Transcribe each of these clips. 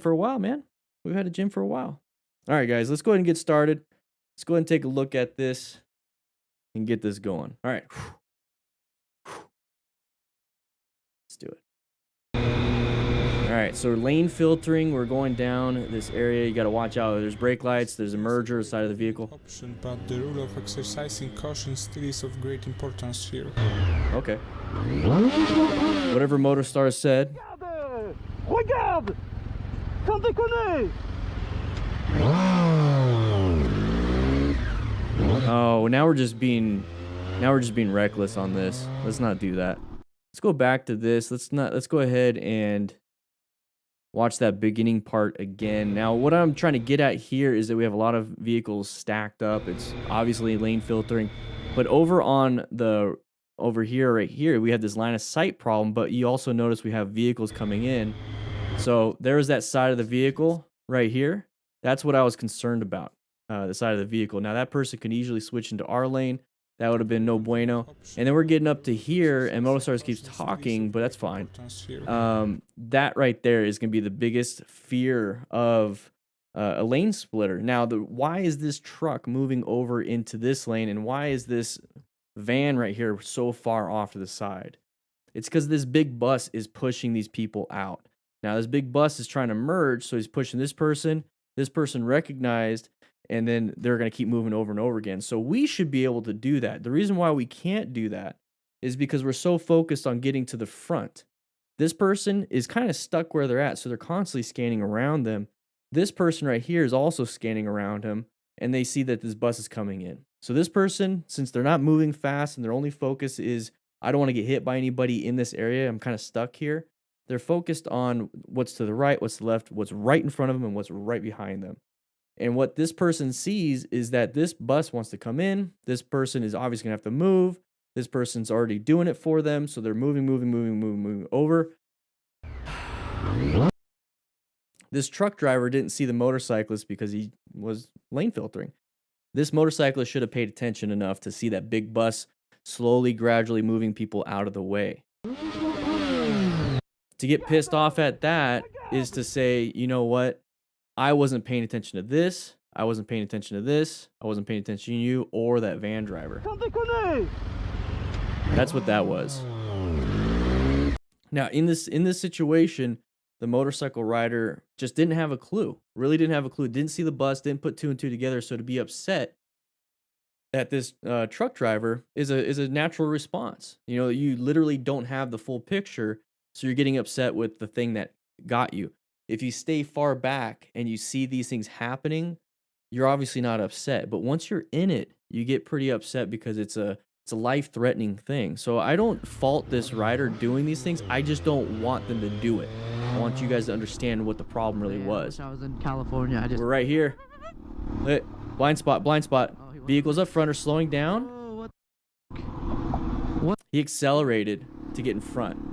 for a while, man. We've had a gym for a while. All right, guys, let's go ahead and get started. Let's go ahead and take a look at this and get this going. All right. Let's do it. All right, so lane filtering, we're going down this area. You got to watch out. There's brake lights, there's a merger side of the vehicle. Option, but the rule of exercising caution still is of great importance here. Okay. Whatever Motorstar said. Regarde! Sans déconner! Oh, now we're just being reckless on this. Let's not do that. Let's go back to this. Let's go ahead and watch that beginning part again. Now, what I'm trying to get at here is that we have a lot of vehicles stacked up. It's obviously lane filtering, but over here, right here, we have this line of sight problem, but you also notice we have vehicles coming in. So there's that side of the vehicle right here. That's what I was concerned about, the side of the vehicle. Now, that person can easily switch into our lane. That would have been no bueno. And then we're getting up to here, and Motorstar keeps talking, but that's fine. That right there is going to be the biggest fear of a lane splitter. Now, why is this truck moving over into this lane, and why is this van right here so far off to the side? It's because this big bus is pushing these people out. Now, this big bus is trying to merge, so he's pushing this person recognized, and then they're going to keep moving over and over again. So we should be able to do that. The reason why we can't do that is because we're so focused on getting to the front. This person is kind of stuck where they're at, so they're constantly scanning around them. This person right here is also scanning around him, and they see that this bus is coming in. So this person, since they're not moving fast and their only focus is, I don't want to get hit by anybody in this area, I'm kind of stuck here. They're focused on what's to the right, what's to the left, what's right in front of them, and what's right behind them. And what this person sees is that this bus wants to come in. This person is obviously going to have to move. This person's already doing it for them. So they're moving over. This truck driver didn't see the motorcyclist because he was lane filtering. This motorcyclist should have paid attention enough to see that big bus slowly, gradually moving people out of the way. To get pissed off at that is to say, you know what? I wasn't paying attention to this. I wasn't paying attention to this. I wasn't paying attention to you or that van driver. That's what that was. Now, in this situation, the motorcycle rider just didn't have a clue. Really didn't have a clue. Didn't see the bus. Didn't put two and two together. So to be upset at this truck driver is a natural response. You know, you literally don't have the full picture, so you're getting upset with the thing that got you. If you stay far back and you see these things happening, you're obviously not upset. But once you're in it, you get pretty upset because it's a life-threatening thing. So I don't fault this rider doing these things. I just don't want them to do it. I want you guys to understand what the problem really was. I was in California. We're right here. Hey, blind spot. Vehicles up front are slowing down. What? He accelerated to get in front.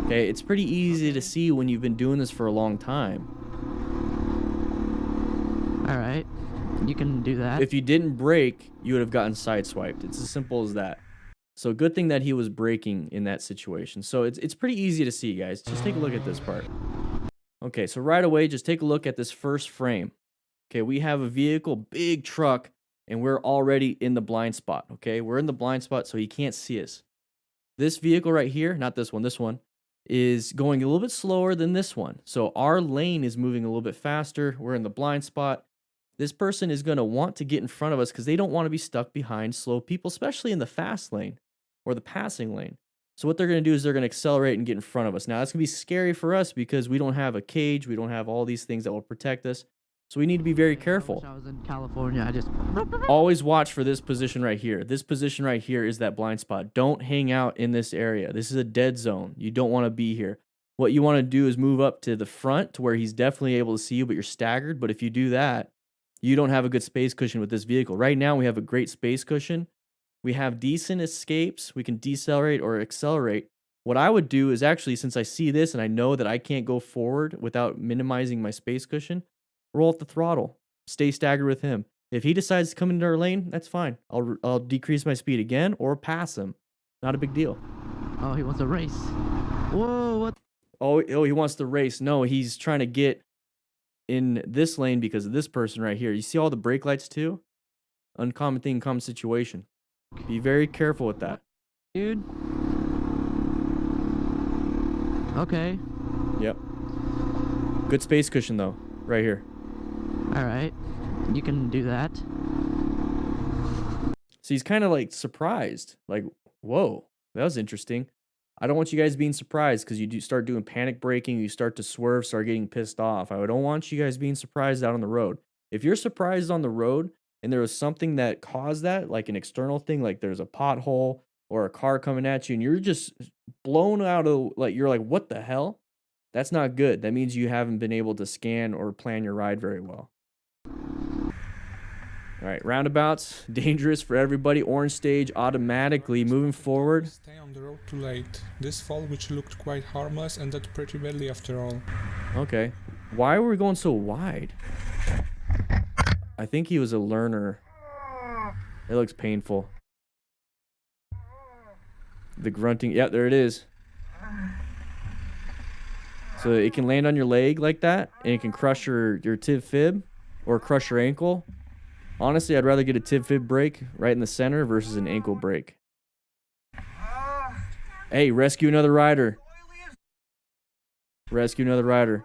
Okay, it's pretty easy to see when you've been doing this for a long time. All right, you can do that. If you didn't brake, you would have gotten sideswiped. It's as simple as that. So good thing that he was braking in that situation. So it's pretty easy to see, guys. Just take a look at this part. Okay, so right away, just take a look at this first frame. Okay, we have a vehicle, big truck, and we're already in the blind spot. Okay, we're in the blind spot, so he can't see us. This vehicle right here, not this one, is going a little bit slower than this one. So our lane is moving a little bit faster. We're in the blind spot. This person is going to want to get in front of us because they don't want to be stuck behind slow people, especially in the fast lane or the passing lane. So what they're going to do is they're going to accelerate and get in front of us. Now, that's going to be scary for us because we don't have a cage. We don't have all these things that will protect us. So we need to be very careful. I was in California. I just always watch for this position right here. This position right here is that blind spot. Don't hang out in this area. This is a dead zone. You don't want to be here. What you want to do is move up to the front to where he's definitely able to see you, but you're staggered. But if you do that, you don't have a good space cushion with this vehicle. Right now, we have a great space cushion. We have decent escapes. We can decelerate or accelerate. What I would do is actually, since I see this and I know that I can't go forward without minimizing my space cushion, roll up the throttle. Stay staggered with him. If he decides to come into our lane, that's fine. I'll decrease my speed again or pass him. Not a big deal. Oh, he wants a race. Whoa, what? Oh, he wants to race. No, he's trying to get in this lane because of this person right here. You see all the brake lights too? Uncommon thing, common situation. Be very careful with that. Dude. Okay. Yep. Good space cushion though, right here. Alright. You can do that. So he's kind of like surprised. Like, whoa, that was interesting. I don't want you guys being surprised because you do start doing panic braking, you start to swerve, start getting pissed off. I don't want you guys being surprised out on the road. If you're surprised on the road and there was something that caused that, like an external thing, like there's a pothole or a car coming at you and you're just blown out of, like, you're like, what the hell? That's not good. That means you haven't been able to scan or plan your ride very well. All right, roundabouts, dangerous for everybody. Orange stage automatically moving forward. Stay on the road too late. This fall, which looked quite harmless, ended pretty badly after all. Okay. Why were we going so wide? I think he was a learner. It looks painful. The grunting. Yeah, there it is. So it can land on your leg like that, and it can crush your tib fib or crush your ankle. Honestly, I'd rather get a tib fib break right in the center versus an ankle break. Hey, rescue another rider. Rescue another rider.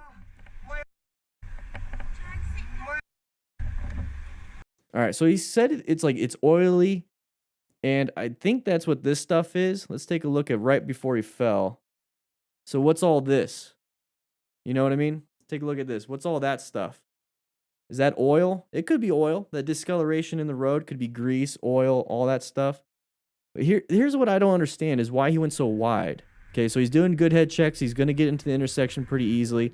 All right, so he said it's like it's oily, and I think that's what this stuff is. Let's take a look at right before he fell. So what's all this? You know what I mean? Take a look at this. What's all that stuff? Is that oil? It could be oil. That discoloration in the road could be grease, oil, all that stuff. But here's what I don't understand is why he went so wide. Okay, so he's doing good head checks. He's going to get into the intersection pretty easily.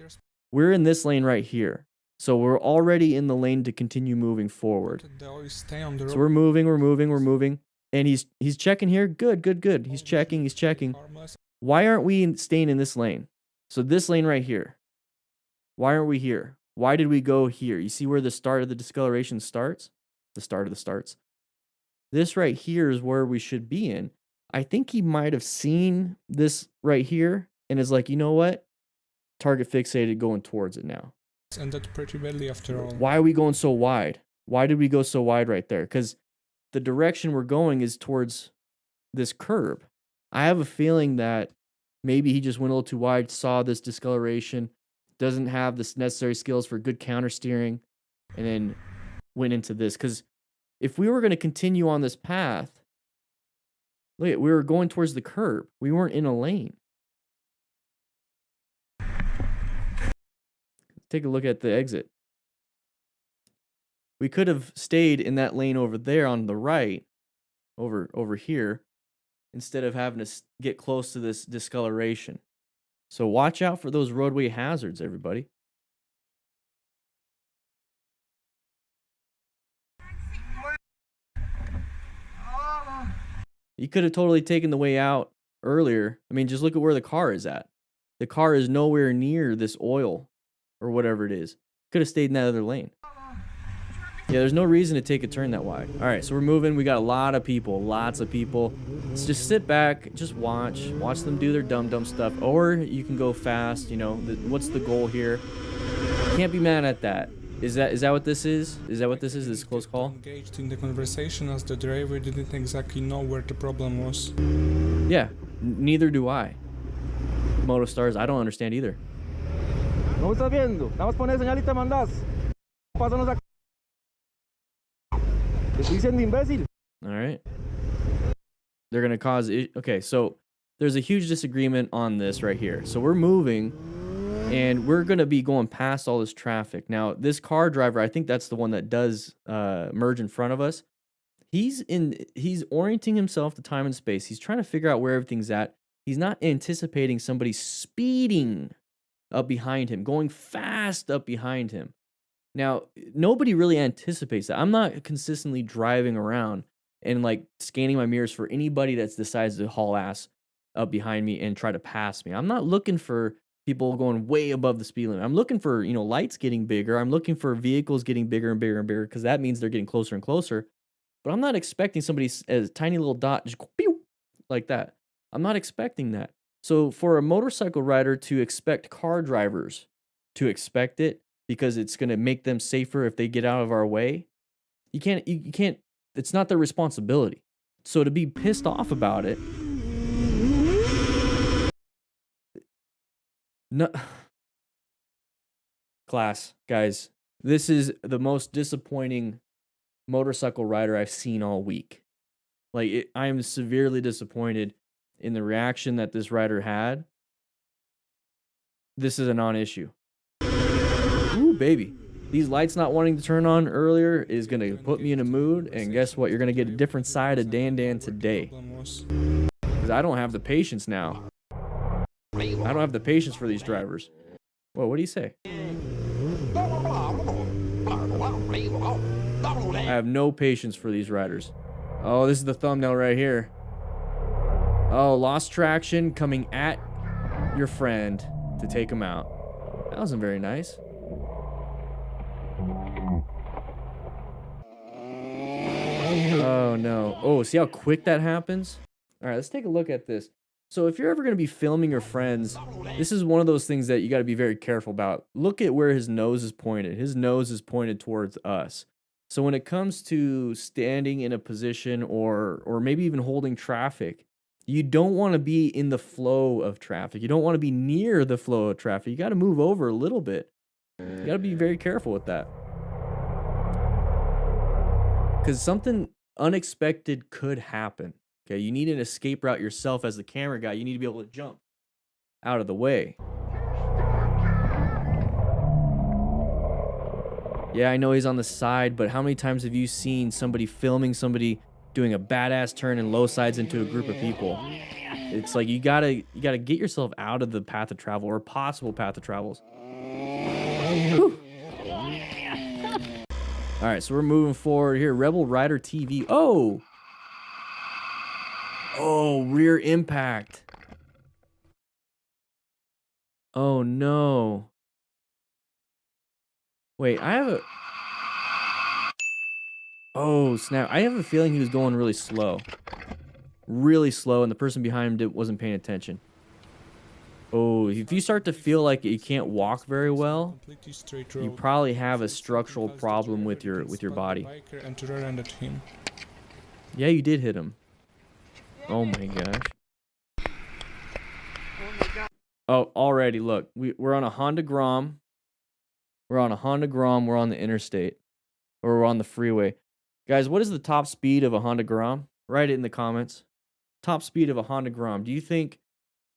We're in this lane right here. So we're already in the lane to continue moving forward. So we're moving. And he's checking here. Good. He's checking. Why aren't we staying in this lane? So this lane right here. Why aren't we here? Why did we go here? You see where the start of the discoloration starts? The start of the starts. This right here is where we should be in. I think he might have seen this right here and is like, you know what? Target fixated, going towards it now. Ended pretty badly after all. Why are we going so wide? Why did we go so wide right there? Because the direction we're going is towards this curb. I have a feeling that maybe he just went a little too wide, saw this discoloration, doesn't have the necessary skills for good counter steering, and then went into this. Because if we were going to continue on this path, look, we were going towards the curb. We weren't in a lane. Take a look at the exit. We could have stayed in that lane over there on the right, over here, instead of having to get close to this discoloration. So watch out for those roadway hazards, everybody. You could have totally taken the way out earlier. I mean, just look at where the car is at. The car is nowhere near this oil or whatever it is. Could have stayed in that other lane. Yeah, there's no reason to take a turn that wide. All right, so we're moving. We got a lot of people, lots of people. Let's just sit back, just watch them do their dumb stuff. Or you can go fast. You know, what's the goal here? Can't be mad at that. Is that what this is? Is that what this is? This close call? Engaged in the conversation as the driver didn't exactly know where the problem was. Yeah, neither do I. Moto Stars, I don't understand either. No estás viendo. Nada más poner señal y te mandas. Pásanos acá. Te estoy diciendo imbécil. All right. They're going to cause... Okay, so there's a huge disagreement on this right here. So we're moving, and we're going to be going past all this traffic. Now, this car driver, I think that's the one that does merge in front of us. He's orienting himself to time and space. He's trying to figure out where everything's at. He's not anticipating somebody speeding up behind him, going fast up behind him. Now, nobody really anticipates that. I'm not consistently driving around and like scanning my mirrors for anybody that decides to haul ass up behind me and try to pass me. I'm not looking for people going way above the speed limit. I'm looking for, you know, lights getting bigger. I'm looking for vehicles getting bigger and bigger and bigger because that means they're getting closer and closer. But I'm not expecting somebody as a tiny little dot just go pew like that. I'm not expecting that. So for a motorcycle rider to expect car drivers to expect it because it's going to make them safer if they get out of our way, you can't, it's not their responsibility. So to be pissed off about it, no, class, guys, this is the most disappointing motorcycle rider I've seen all week. Like, I am severely disappointed in the reaction that this rider had. This is a non-issue. Ooh, baby. These lights not wanting to turn on earlier is going to put me in a mood, and guess what? You're going to get a different side of Dan today. Because I don't have the patience now. I don't have the patience for these drivers. Whoa, what do you say? I have no patience for these riders. Oh, this is the thumbnail right here. Oh, lost traction coming at your friend to take him out. That wasn't very nice. Oh, no. Oh, see how quick that happens? All right, let's take a look at this. So if you're ever going to be filming your friends, this is one of those things that you got to be very careful about. Look at where his nose is pointed. His nose is pointed towards us. So when it comes to standing in a position or maybe even holding traffic, you don't want to be in the flow of traffic. You don't want to be near the flow of traffic. You got to move over a little bit. You got to be very careful with that. Because something unexpected could happen. Okay, you need an escape route yourself as the camera guy. You need to be able to jump out of the way. Yeah, I know he's on the side, but how many times have you seen somebody filming somebody doing a badass turn and low sides into a group of people? It's like you gotta get yourself out of the path of travel or possible path of travels. Whew. All right, so we're moving forward here. Rebel Rider TV. Oh, rear impact. Oh no. Wait, I have a... Oh, snap. I have a feeling he was going really slow. Really slow, and the person behind him wasn't paying attention. Oh, if you start to feel like you can't walk very well, you probably have a structural problem with your body. Yeah, you did hit him. Oh my gosh. Oh, already, look. We're on a Honda Grom. We're on a Honda Grom. We're on the interstate. Or we're on the freeway. Guys, what is the top speed of a Honda Grom? Write it in the comments. Top speed of a Honda Grom. Do you think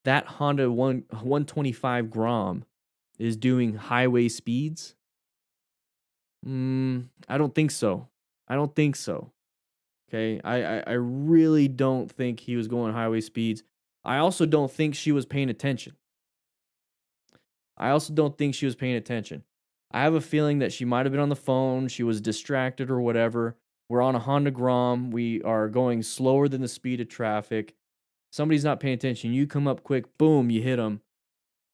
that Honda 125 Grom is doing highway speeds? I don't think so. I don't think so. Okay, I really don't think he was going highway speeds. I also don't think she was paying attention. I have a feeling that she might have been on the phone. She was distracted or whatever. We're on a Honda Grom. We are going slower than the speed of traffic. Somebody's not paying attention. You come up quick. Boom, you hit them.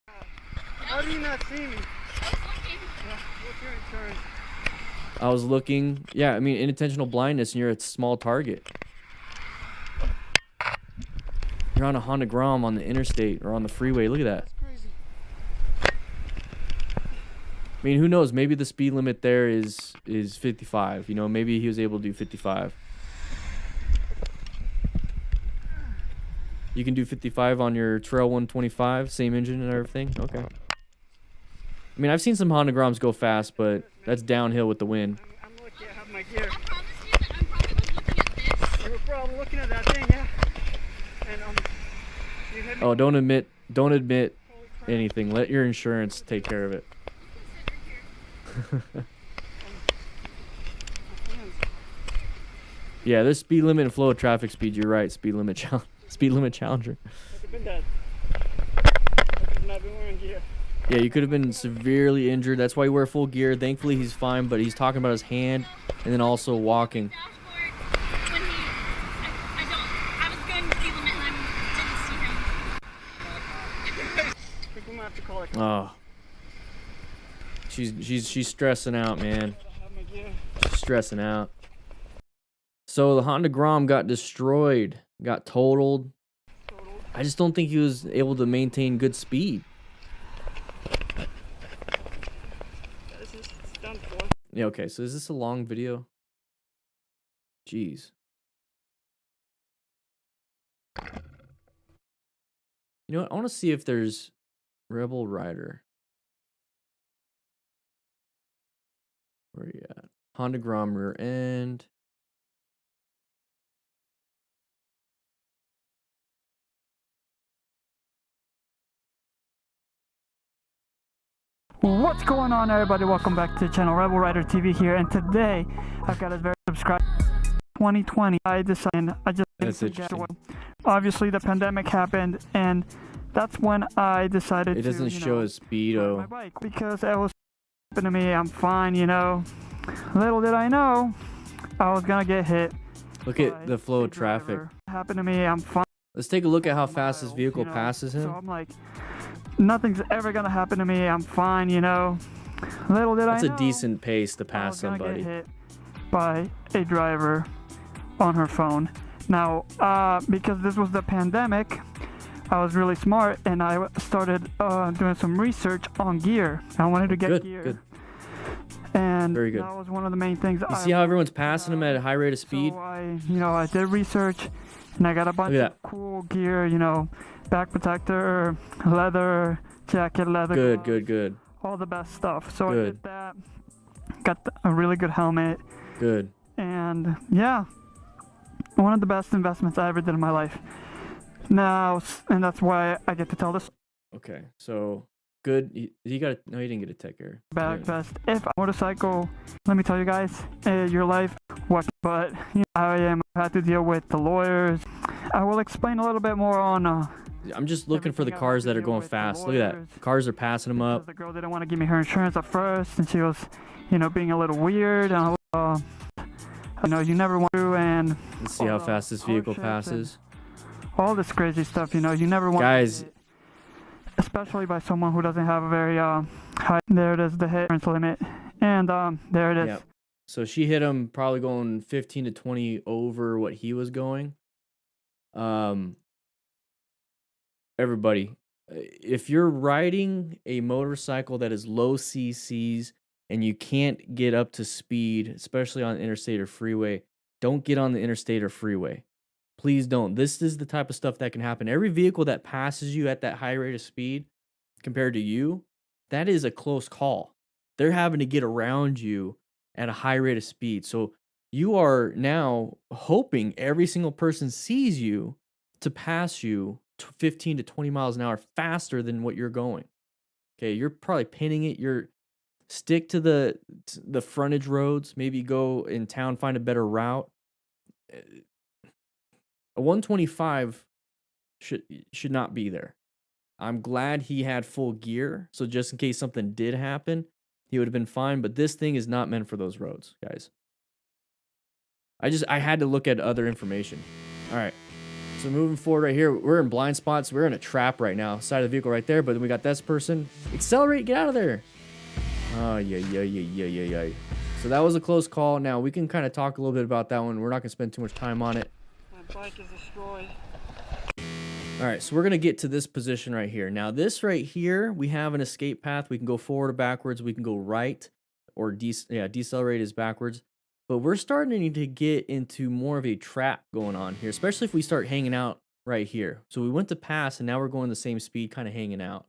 How do you not see me? What's your insurance? I was looking. Yeah, I mean, inattentional blindness, and you're a small target. You're on a Honda Grom on the interstate or on the freeway. Look at that. I mean, who knows? Maybe the speed limit there is 55. You know, maybe he was able to do 55. You can do 55 on your Trail 125, same engine and everything? Okay. I mean, I've seen some Honda Groms go fast, but that's downhill with the wind. I'm lucky I have my gear. I promise you that I'm probably looking at this. You were probably looking at that thing, yeah. And you hit me. Oh, don't admit anything. Let your insurance take care of it. Yeah, there's speed limit and flow of traffic speed. You're right. Speed limit challenger. Yeah, you could have been severely injured. That's why you wear full gear. Thankfully, he's fine, but he's talking about his hand and then also walking. Oh. She's stressing out, man. She's stressing out. So the Honda Grom got destroyed, got totaled. I just don't think he was able to maintain good speed. It's done for. Yeah, okay, so is this a long video? Jeez. You know what? I want to see if there's Rebel Rider. Where are you at? Honda Grom rear end. What's going on, everybody? Welcome back to the channel. Rebel Rider TV here, and today I've got a very subscriber. 2020, I decided That's interesting. Obviously, the pandemic happened, and that's when I decided It doesn't to, show his ride speedo. my bike because it was happening to me. I'm fine, you know. Little did I know I was gonna get hit. Look by at the flow a of traffic. driver. Happened to me. I'm fine. Let's take a look at how fast this Miles, vehicle you know, passes him. So I'm like, nothing's ever gonna happen to me. I'm fine, you know. Little did That's I a know decent pace to I pass was gonna somebody. get hit by a driver on her phone. Now, because this was the pandemic, I was really smart and I started doing some research on gear. I wanted to get Good, gear. good. And Very good. that was one of the main things. You see how everyone's passing him at a high rate of speed? So I did research, and I got a bunch Look at of cool gear. You know, back protector, leather jacket, leather. Good, gloves, good, good, all the best stuff. So I Good. did that. Got a really good helmet, good. and yeah, one of the best investments I ever did in my life. Now, and that's why I get to tell this Okay, so good. He got no, he didn't get a tech error. back Yeah. best. If a motorcycle, let me tell you guys, your life, what? But you know, I had to deal with the lawyers. I will explain a little bit more on. I'm just looking for the everything I cars had to that are deal going with the fast. Look at lawyers. that. Cars are passing him Because up. the girl didn't want to give me her insurance at first, and she was, you know, being a little weird. And you know, you never want to, and Let's see how all the fast this vehicle hardships and passes. all this crazy stuff. You know, you never want. Guys. To get, especially by someone who doesn't have a very high. There it is, the hit limit, and there it is. Yep. So she hit him probably going 15 to 20 over what he was going. Everybody, if you're riding a motorcycle that is low CCs and you can't get up to speed, especially on interstate or freeway, don't get on the interstate or freeway. Please don't. This is the type of stuff that can happen. Every vehicle that passes you at that high rate of speed compared to you, that is a close call. They're having to get around you at a high rate of speed. So you are now hoping every single person sees you to pass you 15 to 20 miles an hour faster than what you're going. Okay, you're probably pinning it. You're stick to the frontage roads. Maybe go in town, find a better route. A 125 should not be there. I'm glad he had full gear, so just in case something did happen, he would have been fine. But this thing is not meant for those roads, guys. I had to look at other information. All right. So moving forward right here, we're in blind spots. We're in a trap right now. Side of the vehicle right there, but then we got this person. Accelerate, get out of there. Oh, yeah. So that was a close call. Now, we can kind of talk a little bit about that one. We're not going to spend too much time on it. My bike is destroyed. All right, so we're going to get to this position right here. Now, this right here, we have an escape path. We can go forward or backwards. We can go right or decelerate is backwards. But we're starting to get into more of a trap going on here, especially if we start hanging out right here. So we went to pass, and now we're going the same speed, kind of hanging out.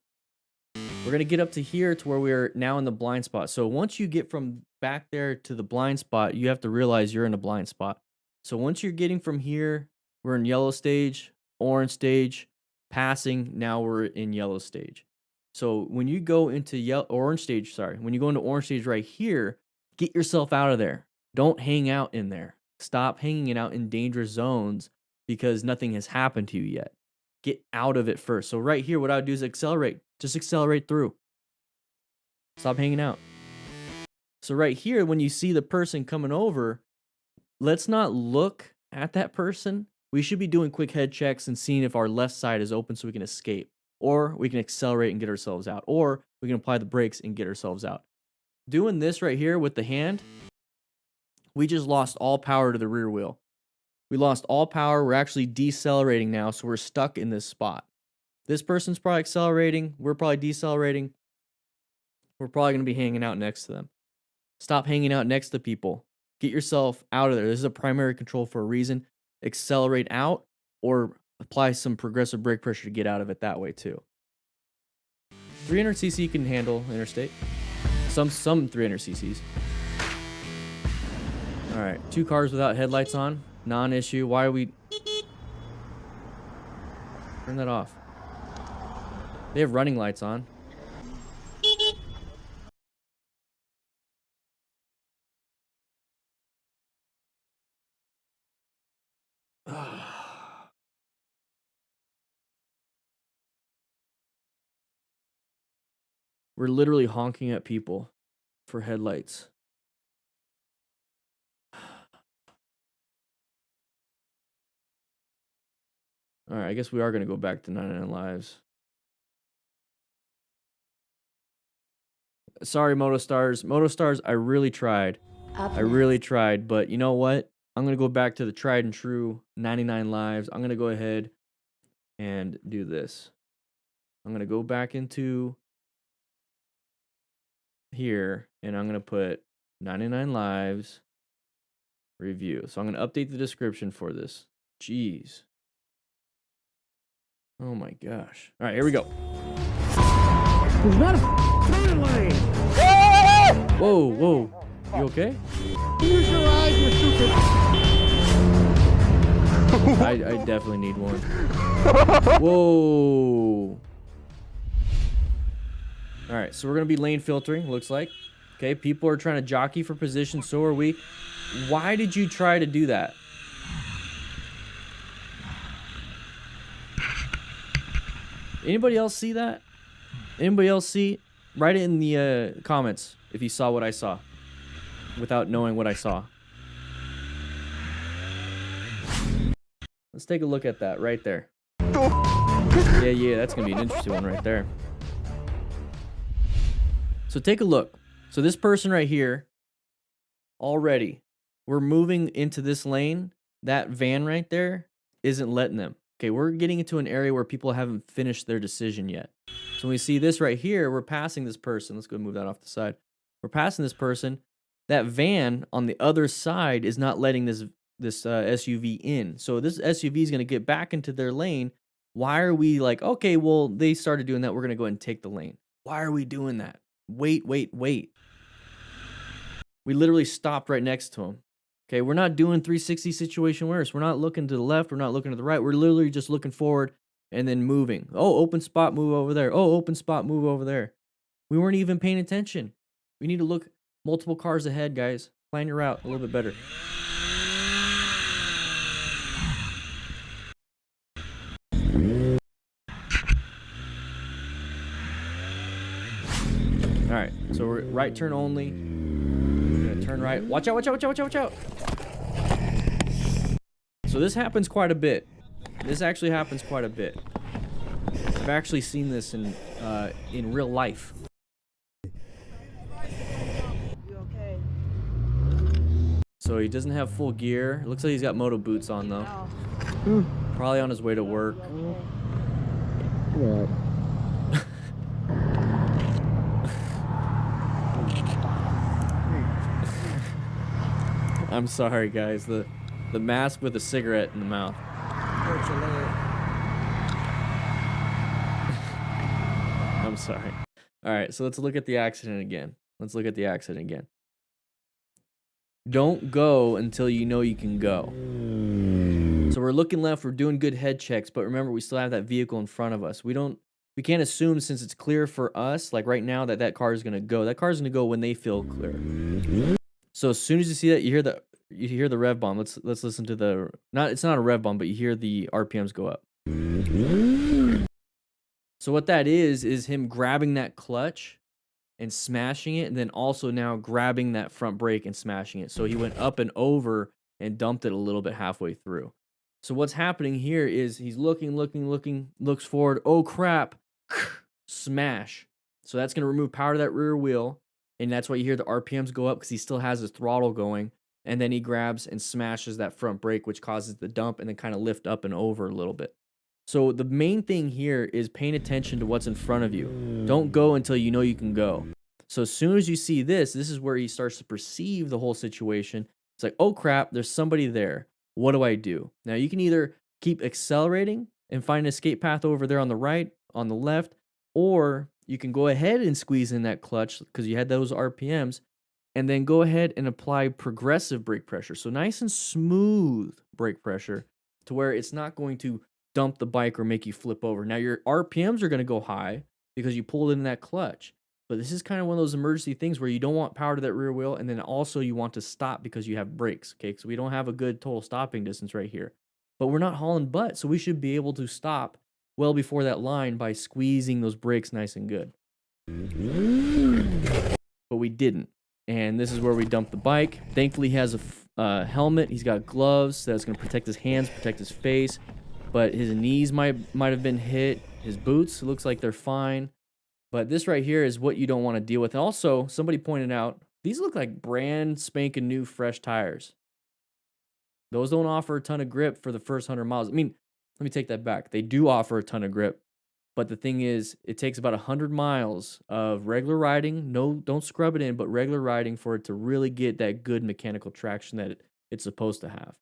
We're going to get up to here to where we're now in the blind spot. So once you get from back there to the blind spot, you have to realize you're in a blind spot. So once you're getting from here, we're in yellow stage, orange stage, passing, now we're in yellow stage. So when you go into orange stage right here, get yourself out of there. Don't hang out in there. Stop hanging out in dangerous zones because nothing has happened to you yet. Get out of it first. So right here, what I would do is accelerate. Just accelerate through. Stop hanging out. So right here, when you see the person coming over, let's not look at that person. We should be doing quick head checks and seeing if our left side is open so we can escape. Or we can accelerate and get ourselves out. Or we can apply the brakes and get ourselves out. Doing this right here with the hand, we just lost all power to the rear wheel. We lost all power. We're actually decelerating now, so we're stuck in this spot. This person's probably accelerating. We're probably decelerating. We're probably going to be hanging out next to them. Stop hanging out next to people. Get yourself out of there. This is a primary control for a reason. Accelerate out or apply some progressive brake pressure to get out of it that way too. 300cc can handle interstate. Some 300cc's. All right, 2 cars without headlights on. Non-issue. Why are we... Turn that off. They have running lights on. We're literally honking at people for headlights. All right, I guess we are going to go back to 99 lives. Sorry, Motostars. Motostars, I really tried. I really tried, but you know what? I'm going to go back to the tried and true 99 lives. I'm going to go ahead and do this. I'm going to go back into here, and I'm going to put 99 lives review. So I'm going to update the description for this. Jeez. Oh my gosh. All right, here we go. There's not a turn lane. Whoa, whoa. You okay? Use your eyes, you stupid. I definitely need one. Whoa. All right, so we're going to be lane filtering, looks like. Okay, people are trying to jockey for position, so are we. Why did you try to do that? Anybody else see that? Anybody else see? Write it in the comments if you saw what I saw without knowing what I saw. Let's take a look at that right there. Yeah, that's going to be an interesting one right there. So take a look. So this person right here, already, we're moving into this lane. That van right there isn't letting them. Okay, we're getting into an area where people haven't finished their decision yet. So when we see this right here, we're passing this person. Let's go move that off the side. We're passing this person. That van on the other side is not letting this SUV in. So this SUV is going to get back into their lane. Why are we like, okay, well, they started doing that. We're going to go ahead and take the lane. Why are we doing that? Wait. We literally stopped right next to him. Okay, we're not doing 360 situation worse. We're not looking to the left. We're not looking to the right. We're literally just looking forward and then moving. Oh, open spot, move over there. Oh, open spot, move over there. We weren't even paying attention. We need to look multiple cars ahead, guys. Plan your route a little bit better. All right, so we're right turn only. We're gonna turn right. Watch out. So this happens quite a bit. This actually happens quite a bit. I've actually seen this in real life. So he doesn't have full gear. Looks like he's got moto boots on though. Probably on his way to work. I'm sorry, guys. The mask with a cigarette in the mouth. I'm sorry. All right, so let's look at the accident again. Don't go until you know you can go. So we're looking left. We're doing good head checks, but remember, we still have that vehicle in front of us. We can't assume since it's clear for us, like right now, that car is gonna go. That car is gonna go when they feel clear. So as soon as you see that, you hear the rev bomb. Let's listen to the it's not a rev bomb, but you hear the RPMs go up. So what that is him grabbing that clutch and smashing it, and then also now grabbing that front brake and smashing it. So he went up and over and dumped it a little bit halfway through. So what's happening here is he's looking, looks forward. Oh crap! Smash. So that's gonna remove power to that rear wheel. And that's why you hear the RPMs go up because he still has his throttle going. and then he grabs and smashes that front brake, which causes the dump and then kind of lift up and over a little bit. So the main thing here is paying attention to what's in front of you. Don't go until you know you can go. So as soon as you see this is where he starts to perceive the whole situation. It's like, oh crap, there's somebody there. What do I do? Now you can either keep accelerating and find an escape path over there on the right, on the left, or you can go ahead and squeeze in that clutch because you had those RPMs, and then go ahead and apply progressive brake pressure. So nice and smooth brake pressure to where it's not going to dump the bike or make you flip over. Now your RPMs are going to go high because you pulled in that clutch. But this is kind of one of those emergency things where you don't want power to that rear wheel, and then also you want to stop because you have brakes, okay? So we don't have a good total stopping distance right here. But we're not hauling butt, so we should be able to stop well before that line by squeezing those brakes nice and good. But we didn't. And this is where we dumped the bike. Thankfully, he has a helmet. He's got gloves that's going to protect his hands, protect his face. But his knees might have been hit. His boots, it looks like they're fine. But this right here is what you don't want to deal with. And also, somebody pointed out, these look like brand spanking new fresh tires. Those don't offer a ton of grip for the first 100 miles. I mean, let me take that back. They do offer a ton of grip. But the thing is, it takes about 100 miles of regular riding. No, don't scrub it in, but regular riding for it to really get that good mechanical traction that it's supposed to have.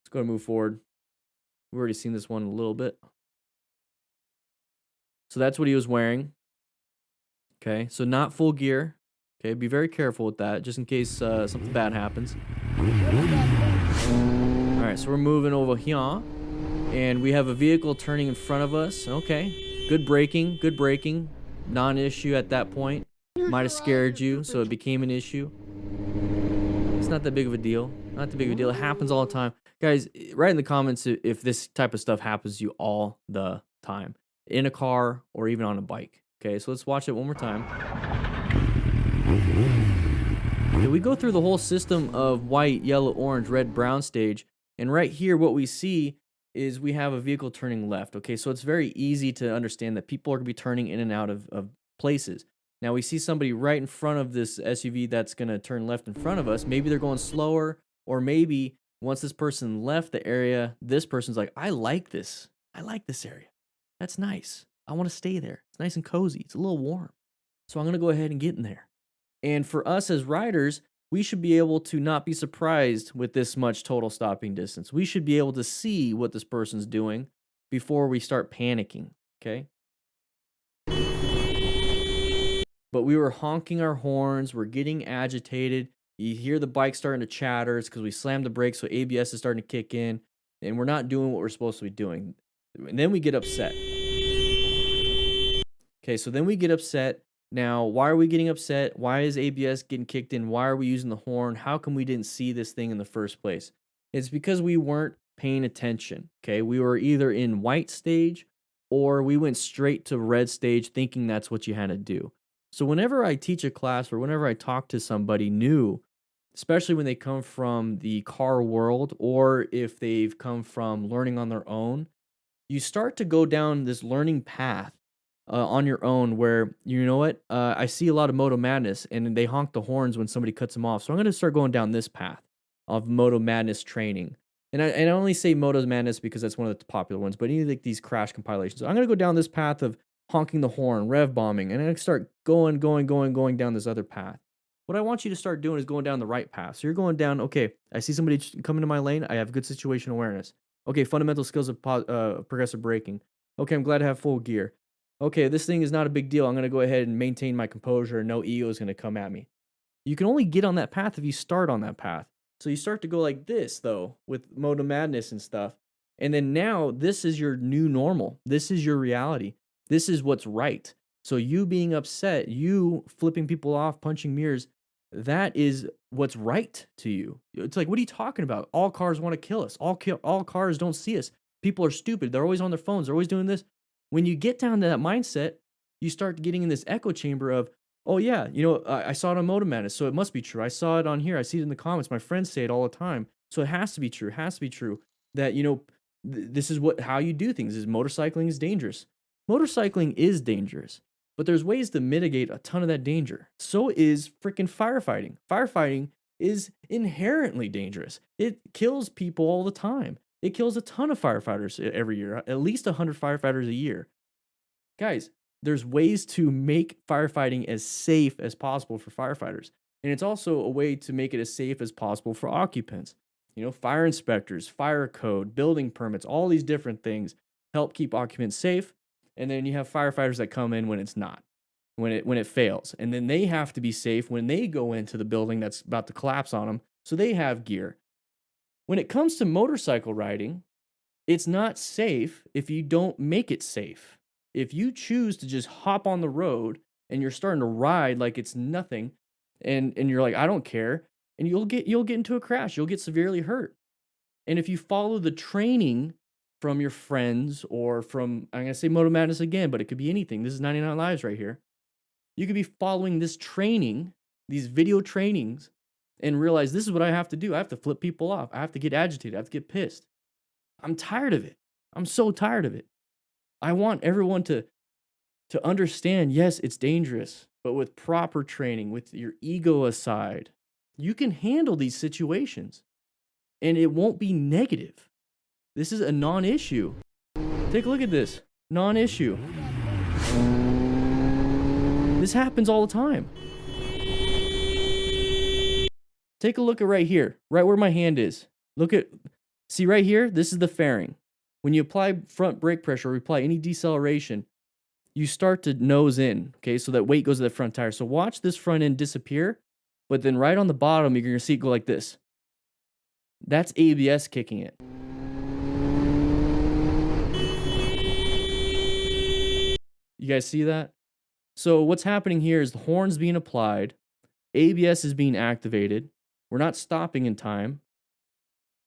Let's go and move forward. We've already seen this one a little bit. So that's what he was wearing. Okay, so not full gear. Okay, be very careful with that, just in case something bad happens. All right, so we're moving over here, and we have a vehicle turning in front of us. Okay, good braking, non-issue at that point. Might have scared you, so it became an issue. It's not that big of a deal. Not that big of a deal. It happens all the time. Guys, write in the comments if this type of stuff happens to you all the time, in a car or even on a bike. Okay, so let's watch it one more time. Okay, we go through the whole system of white, yellow, orange, red, brown stage. And right here, what we see is we have a vehicle turning left. Okay, so it's very easy to understand that people are going to be turning in and out of places. Now, we see somebody right in front of this SUV that's going to turn left in front of us. Maybe they're going slower, or maybe once this person left the area, this person's like, I like this. I like this area. That's nice. I want to stay there. It's nice and cozy. It's a little warm. So I'm going to go ahead and get in there. And for us as riders, we should be able to not be surprised with this much total stopping distance. We should be able to see what this person's doing before we start panicking, okay? But we were honking our horns. We're getting agitated. You hear the bike starting to chatter. It's because we slammed the brakes, so ABS is starting to kick in. And we're not doing what we're supposed to be doing. And then we get upset. Okay, so then we get upset. Now, why are we getting upset? Why is ABS getting kicked in? Why are we using the horn? How come we didn't see this thing in the first place? It's because we weren't paying attention, okay? We were either in white stage or we went straight to red stage thinking that's what you had to do. So whenever I teach a class or whenever I talk to somebody new, especially when they come from the car world or if they've come from learning on their own, you start to go down this learning path on your own where, you know what, I see a lot of Moto Madness and they honk the horns when somebody cuts them off. So I'm going to start going down this path of Moto Madness training. And I only say Moto Madness because that's one of the popular ones, but any like these crash compilations. I'm going to go down this path of honking the horn, rev bombing, and I start going down this other path. What I want you to start doing is going down the right path. So you're going down, okay, I see somebody coming to my lane. I have good situation awareness. Okay, fundamental skills of progressive braking. Okay, I'm glad to have full gear. Okay, this thing is not a big deal. I'm going to go ahead and maintain my composure and no ego is going to come at me. You can only get on that path if you start on that path. So you start to go like this, though, with Moto Madness and stuff. And then now, this is your new normal. This is your reality. This is what's right. So you being upset, you flipping people off, punching mirrors, that is what's right to you. It's like, what are you talking about? All cars want to kill us. All cars don't see us. People are stupid. They're always on their phones. They're always doing this. When you get down to that mindset, you start getting in this echo chamber of, oh yeah, you know, I saw it on Moto Madness, so it must be true. I saw it on here. I see it in the comments. My friends say it all the time. So it has to be true. It has to be true that, you know, this is how you do things. Is motorcycling is dangerous. Motorcycling is dangerous, but there's ways to mitigate a ton of that danger. So is freaking firefighting. Firefighting is inherently dangerous. It kills people all the time. It kills a ton of firefighters every year, at least 100 firefighters a year. Guys, there's ways to make firefighting as safe as possible for firefighters. And it's also a way to make it as safe as possible for occupants. You know, fire inspectors, fire code, building permits, all these different things help keep occupants safe. And then you have firefighters that come in when it's not, when it fails. And then they have to be safe when they go into the building that's about to collapse on them. So they have gear. When it comes to motorcycle riding, it's not safe if you don't make it safe. If you choose to just hop on the road and you're starting to ride like it's nothing, and you're like, I don't care, and you'll get into a crash, you'll get severely hurt. And if you follow the training from your friends or from, I'm gonna say Moto Madness again, but it could be anything. This is 99 Lives right here. You could be following this training, these video trainings, and realize this is what I have to do. I have to flip people off. I have to get agitated. I have to get pissed. I'm tired of it. I'm so tired of it. I want everyone to understand, yes, it's dangerous, but with proper training, with your ego aside, you can handle these situations and it won't be negative. This is a non-issue. Take a look at this. Non-issue. This happens all the time. Take a look at right here, right where my hand is. See right here, this is the fairing. When you apply front brake pressure or apply any deceleration, you start to nose in, okay? So that weight goes to the front tire. So watch this front end disappear, but then right on the bottom, you're gonna see it go like this. That's ABS kicking it. You guys see that? So what's happening here is the horn's being applied, ABS is being activated, we're not stopping in time,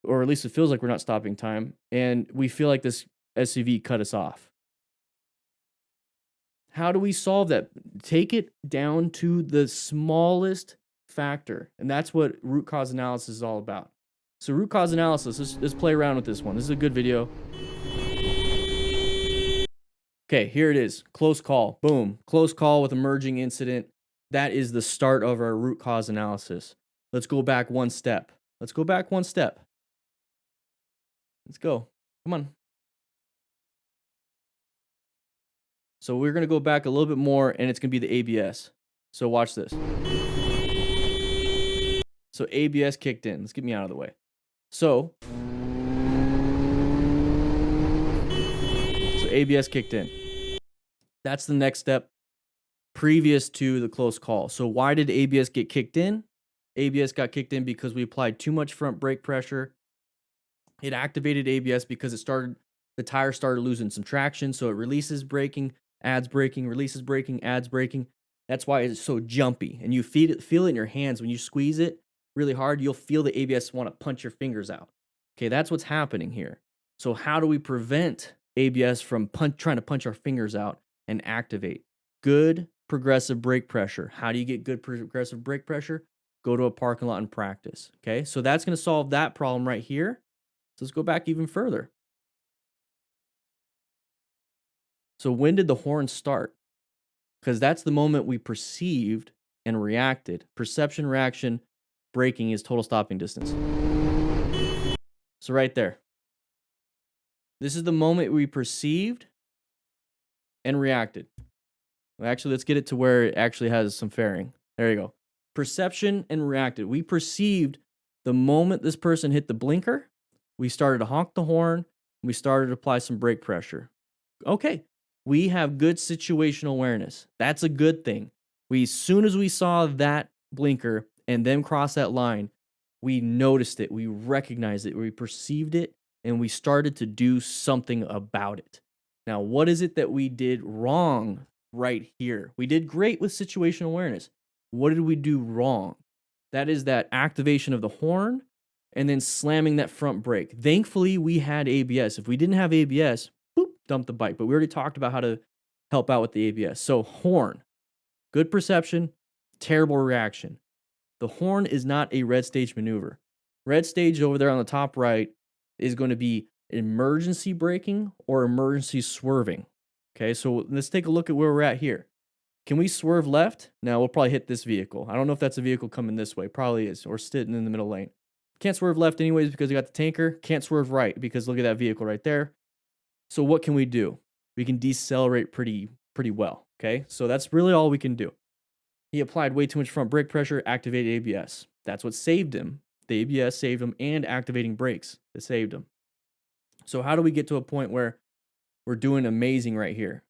or at least it feels like we're not stopping time, and we feel like this SUV cut us off. How do we solve that? Take it down to the smallest factor, and that's what root cause analysis is all about. So root cause analysis, let's play around with this one. This is a good video. Okay, here it is. Close call. Boom. Close call with emerging incident. That is the start of our root cause analysis. Let's go back one step. Let's go back one step. Let's go. Come on. So we're going to go back a little bit more, and it's going to be the ABS. So watch this. So ABS kicked in. Let's get me out of the way. So ABS kicked in. That's the next step previous to the close call. So why did ABS get kicked in? ABS got kicked in because we applied too much front brake pressure. It activated ABS because the tire started losing some traction. So it releases braking, adds braking, releases braking, adds braking. That's why it's so jumpy. And you feel it in your hands. When you squeeze it really hard, you'll feel the ABS want to punch your fingers out. Okay, that's what's happening here. So how do we prevent ABS from trying to punch our fingers out and activate? Good progressive brake pressure. How do you get good progressive brake pressure? Go to a parking lot and practice. Okay, so that's going to solve that problem right here. So let's go back even further. So when did the horn start? Because that's the moment we perceived and reacted. Perception, reaction, braking is total stopping distance. So right there. This is the moment we perceived and reacted. Well, actually, let's get it to where it actually has some fairing. There you go. Perception and reacted. We perceived the moment this person hit the blinker, we started to honk the horn, we started to apply some brake pressure. Okay, we have good situational awareness. That's a good thing. As soon as we saw that blinker and then cross that line, we noticed it, we recognized it, we perceived it, and we started to do something about it. Now, what is it that we did wrong right here? We did great with situational awareness. What did we do wrong? That is that activation of the horn and then slamming that front brake. Thankfully, we had ABS. If we didn't have ABS, boop, dump the bike. But we already talked about how to help out with the ABS. So horn, good perception, terrible reaction. The horn is not a red stage maneuver. Red stage over there on the top right is going to be emergency braking or emergency swerving. Okay, so let's take a look at where we're at here. Can we swerve left? No, we'll probably hit this vehicle. I don't know if that's a vehicle coming this way. Probably is, or sitting in the middle lane. Can't swerve left anyways because we got the tanker. Can't swerve right because look at that vehicle right there. So what can we do? We can decelerate pretty well, okay? So that's really all we can do. He applied way too much front brake pressure, activated ABS. That's what saved him. The ABS saved him, and activating brakes, it saved him. So how do we get to a point where we're doing amazing right here?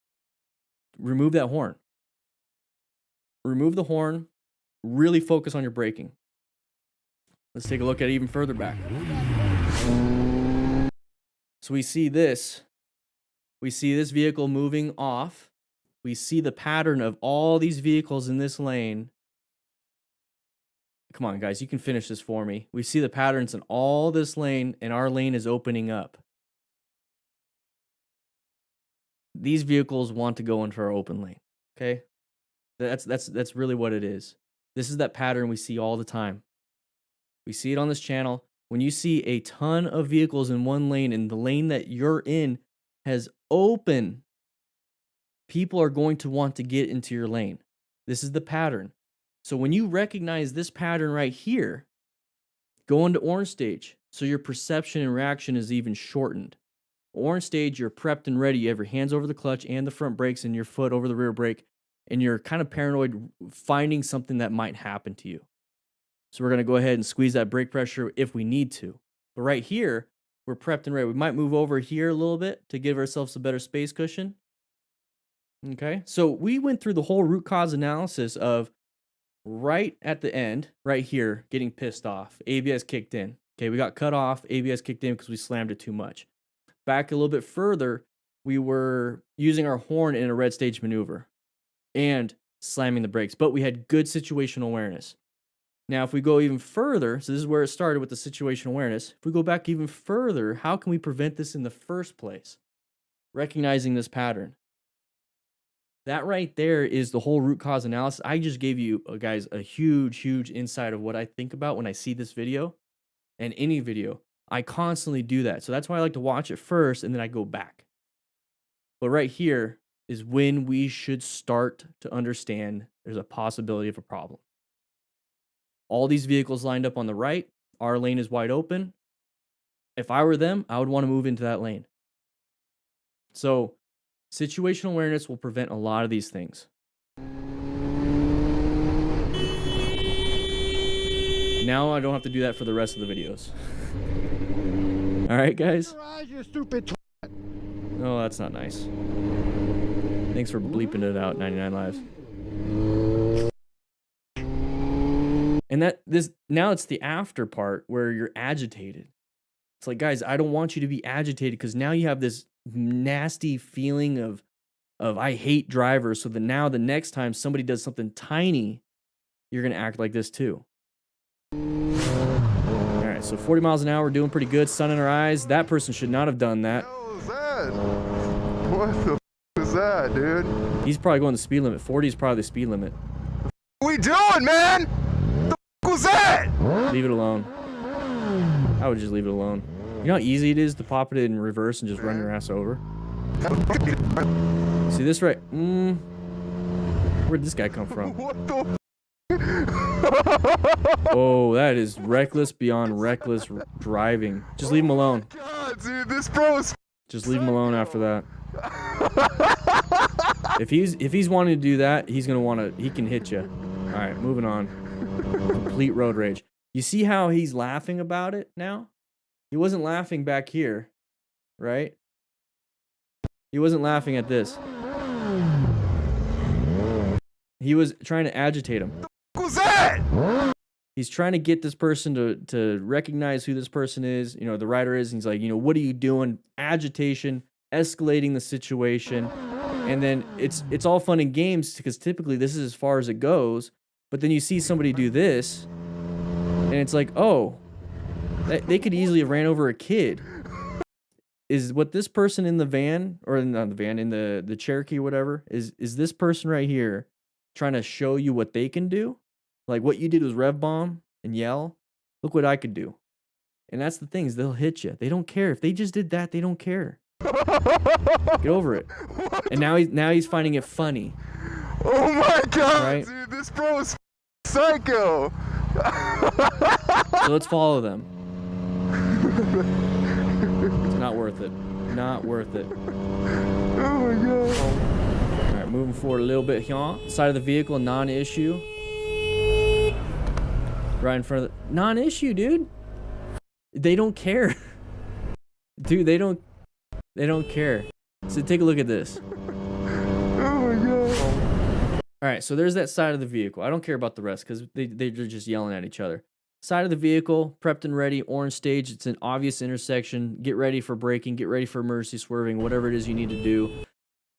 Remove that horn. Remove the horn. Really focus on your braking. Let's take a look at it even further back. So we see this. We see this vehicle moving off. We see the pattern of all these vehicles in this lane. Come on, guys, you can finish this for me. We see the patterns in all this lane, and our lane is opening up. These vehicles want to go into our open lane, okay? That's really what it is. This is that pattern we see all the time. We see it on this channel. When you see a ton of vehicles in one lane and the lane that you're in has open, people are going to want to get into your lane. This is the pattern. So when you recognize this pattern right here, go into orange stage. So your perception and reaction is even shortened. Orange stage, you're prepped and ready. You have your hands over the clutch and the front brakes and your foot over the rear brake. And you're kind of paranoid finding something that might happen to you. So we're going to go ahead and squeeze that brake pressure if we need to. But right here, we're prepped and ready. We might move over here a little bit to give ourselves a better space cushion. Okay, so we went through the whole root cause analysis of right at the end, right here, getting pissed off. ABS kicked in. Okay, we got cut off. ABS kicked in because we slammed it too much. Back a little bit further, we were using our horn in a red stage maneuver and slamming the brakes, but we had good situational awareness. Now, if we go even further, so this is where it started with the situational awareness. If we go back even further, how can we prevent this in the first place? Recognizing this pattern. That right there is the whole root cause analysis. I just gave you, guys, a huge insight of what I think about when I see this video and any video. I constantly do that. So that's why I like to watch it first and then I go back. But right here is when we should start to understand there's a possibility of a problem. All these vehicles lined up on the right. Our lane is wide open. If I were them, I would want to move into that lane. So situational awareness will prevent a lot of these things. Now I don't have to do that for the rest of the videos. All right, guys? Oh, that's not nice. Thanks for bleeping it out, 99 Lives. And now it's the after part where you're agitated. It's like, guys, I don't want you to be agitated because now you have this nasty feeling of I hate drivers. So that now the next time somebody does something tiny, you're going to act like this too. All right, so 40 miles an hour, doing pretty good. Sun in our eyes. That person should not have done that. What the f is that, dude? He's probably going the speed limit. 40 is probably the speed limit. What are we doing, man? What the f was that? Leave it alone. I would just leave it alone. You know how easy it is to pop it in reverse and just run your ass over? See this right? Where'd this guy come from? What the f? Oh, that is reckless beyond reckless driving. Just leave him alone. God, dude, this bro is Just leave him alone after that. If he's wanting to do that, he can hit you. All right, moving on. Complete road rage. You see how he's laughing about it now? He wasn't laughing back here, right? He wasn't laughing at this. He was trying to agitate him. What was that? He's trying to get this person to recognize who this person is, you know, the rider is. And he's like, you know, what are you doing? Agitation, escalating the situation. And then it's all fun and games because typically this is as far as it goes. But then you see somebody do this and it's like, oh, they could easily have ran over a kid. Is what this person in the van, or not the van, in the Cherokee or whatever, is this person right here trying to show you what they can do? Like what you did was rev bomb and yell. Look what I could do. And that's the thing, is they'll hit you. They don't care. If they just did that, they don't care. Get over it. And now he's finding it funny. Oh my god, Right? dude, this bro is psycho. So let's follow them. It's not worth it. Not worth it. Oh my god. All right, moving forward a little bit here. Side of the vehicle, non-issue. Right in front of the non-issue, dude. They don't care. Dude, they don't care. So take a look at this. Oh my god. All right, so there's that side of the vehicle. I don't care about the rest because they're just yelling at each other. Side of the vehicle, prepped and ready, orange stage. It's an obvious intersection. Get ready for braking. Get ready for emergency swerving, whatever it is you need to do.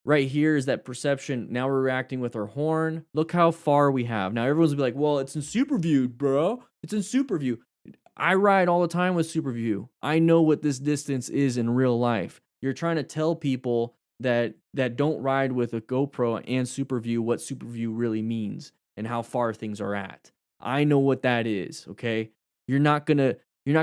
Right here is that perception. Now we're reacting with our horn. Look how far we have. Now everyone's gonna be like, well, it's in super view, bro. It's in super view. I ride all the time with super view. I know what this distance is in real life. You're trying to tell people that don't ride with a GoPro and super view what super view really means and how far things are at. I know what that is, okay? You're not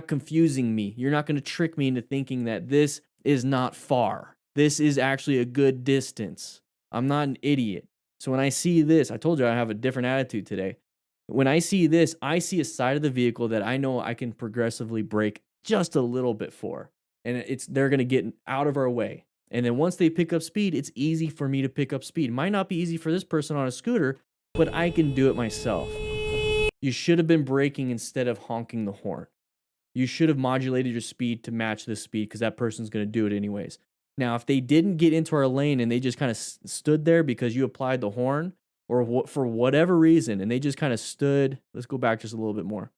confusing me. You're not gonna trick me into thinking that this is not far. This is actually a good distance. I'm not an idiot. So when I see this, I told you I have a different attitude today. When I see this, I see a side of the vehicle that I know I can progressively brake just a little bit for. And they're gonna get out of our way. And then once they pick up speed, it's easy for me to pick up speed. Might not be easy for this person on a scooter, but I can do it myself. You should have been braking instead of honking the horn. You should have modulated your speed to match this speed because that person's going to do it anyways. Now, if they didn't get into our lane and they just kind of stood there because you applied the horn or for whatever reason, and they just kind of stood, let's go back just a little bit more.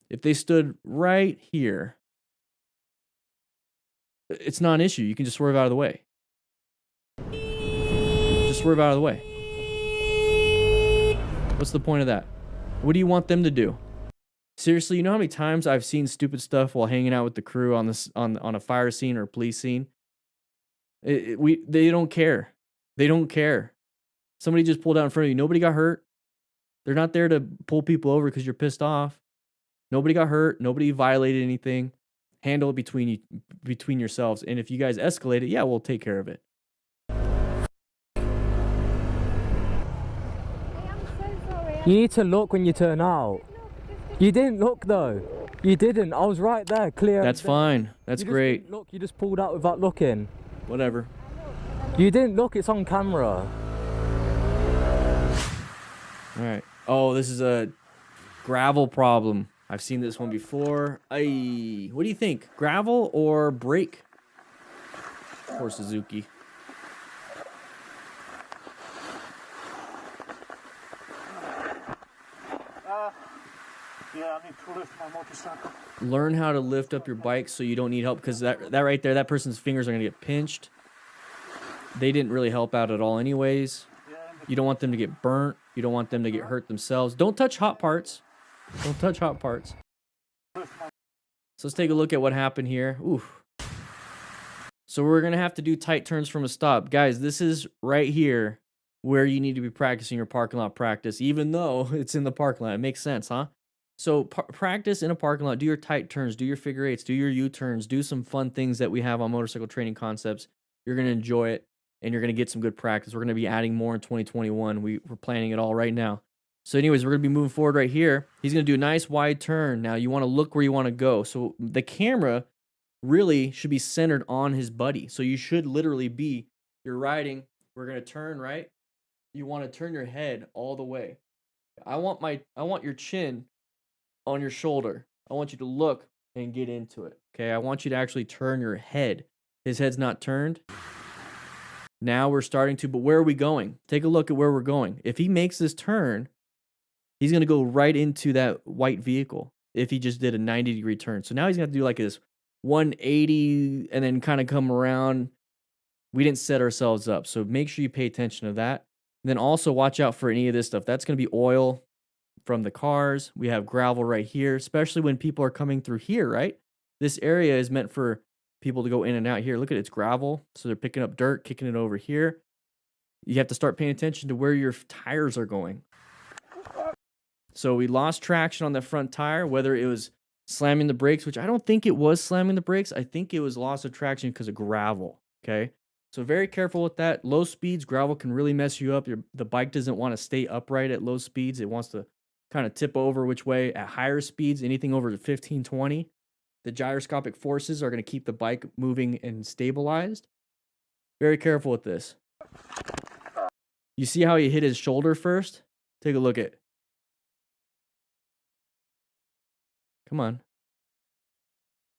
If they stood right here, it's not an issue. You can just swerve out of the way. Just swerve out of the way. What's the point of that? What do you want them to do? Seriously, you know how many times I've seen stupid stuff while hanging out with the crew on a fire scene or a police scene? They don't care. They don't care. Somebody just pulled out in front of you. Nobody got hurt. They're not there to pull people over because you're pissed off. Nobody got hurt. Nobody violated anything. Handle it between yourselves. And if you guys escalate it, yeah, we'll take care of it. You need to look when you turn out. You didn't look though. You didn't. I was right there, clear. That's fine. That's great. Didn't look. You just pulled out without looking. Whatever. You didn't look. It's on camera. All right. Oh, this is a gravel problem. I've seen this one before. Ay, what do you think? Gravel or brake? Or Suzuki? Yeah, I need to lift my motorcycle. Learn how to lift up your bike so you don't need help, because that right there, that person's fingers are going to get pinched. They didn't really help out at all anyways. You don't want them to get burnt. You don't want them to get hurt themselves. Don't touch hot parts. Don't touch hot parts. So let's take a look at what happened here. Oof. So we're going to have to do tight turns from a stop. Guys, this is right here where you need to be practicing your parking lot practice, even though it's in the parking lot. It makes sense, huh? So practice in a parking lot. Do your tight turns. Do your figure eights. Do your U-turns. Do some fun things that we have on Motorcycle Training Concepts. You're going to enjoy it, and you're going to get some good practice. We're going to be adding more in 2021. We're planning it all right now. So anyways, we're going to be moving forward right here. He's going to do a nice wide turn. Now, you want to look where you want to go. So the camera really should be centered on his buddy. So you should literally be, you're riding. We're going to turn, right? You want to turn your head all the way. I want your chin on your shoulder. I want you to look and get into it. Okay, I want you to actually turn your head. His head's not turned. Now we're starting to, but where are we going? Take a look at where we're going. If he makes this turn, he's going to go right into that white vehicle if he just did a 90-degree turn. So now he's going to have to do like this 180 and then kind of come around. We didn't set ourselves up, so make sure you pay attention to that. And then also watch out for any of this stuff. That's going to be oil from the cars. We have gravel right here, especially when people are coming through here, right? This area is meant for people to go in and out here. Look at it, it's gravel. So they're picking up dirt, kicking it over here. You have to start paying attention to where your tires are going. So we lost traction on the front tire, whether it was slamming the brakes, which I don't think it was slamming the brakes. I think it was loss of traction because of gravel, okay? So very careful with that. Low speeds, gravel can really mess you up. The bike doesn't want to stay upright at low speeds. It wants to kind of tip over which way. At higher speeds, anything over 15, 20, the gyroscopic forces are going to keep the bike moving and stabilized. Very careful with this. You see how he hit his shoulder first? Take a look at. Come on.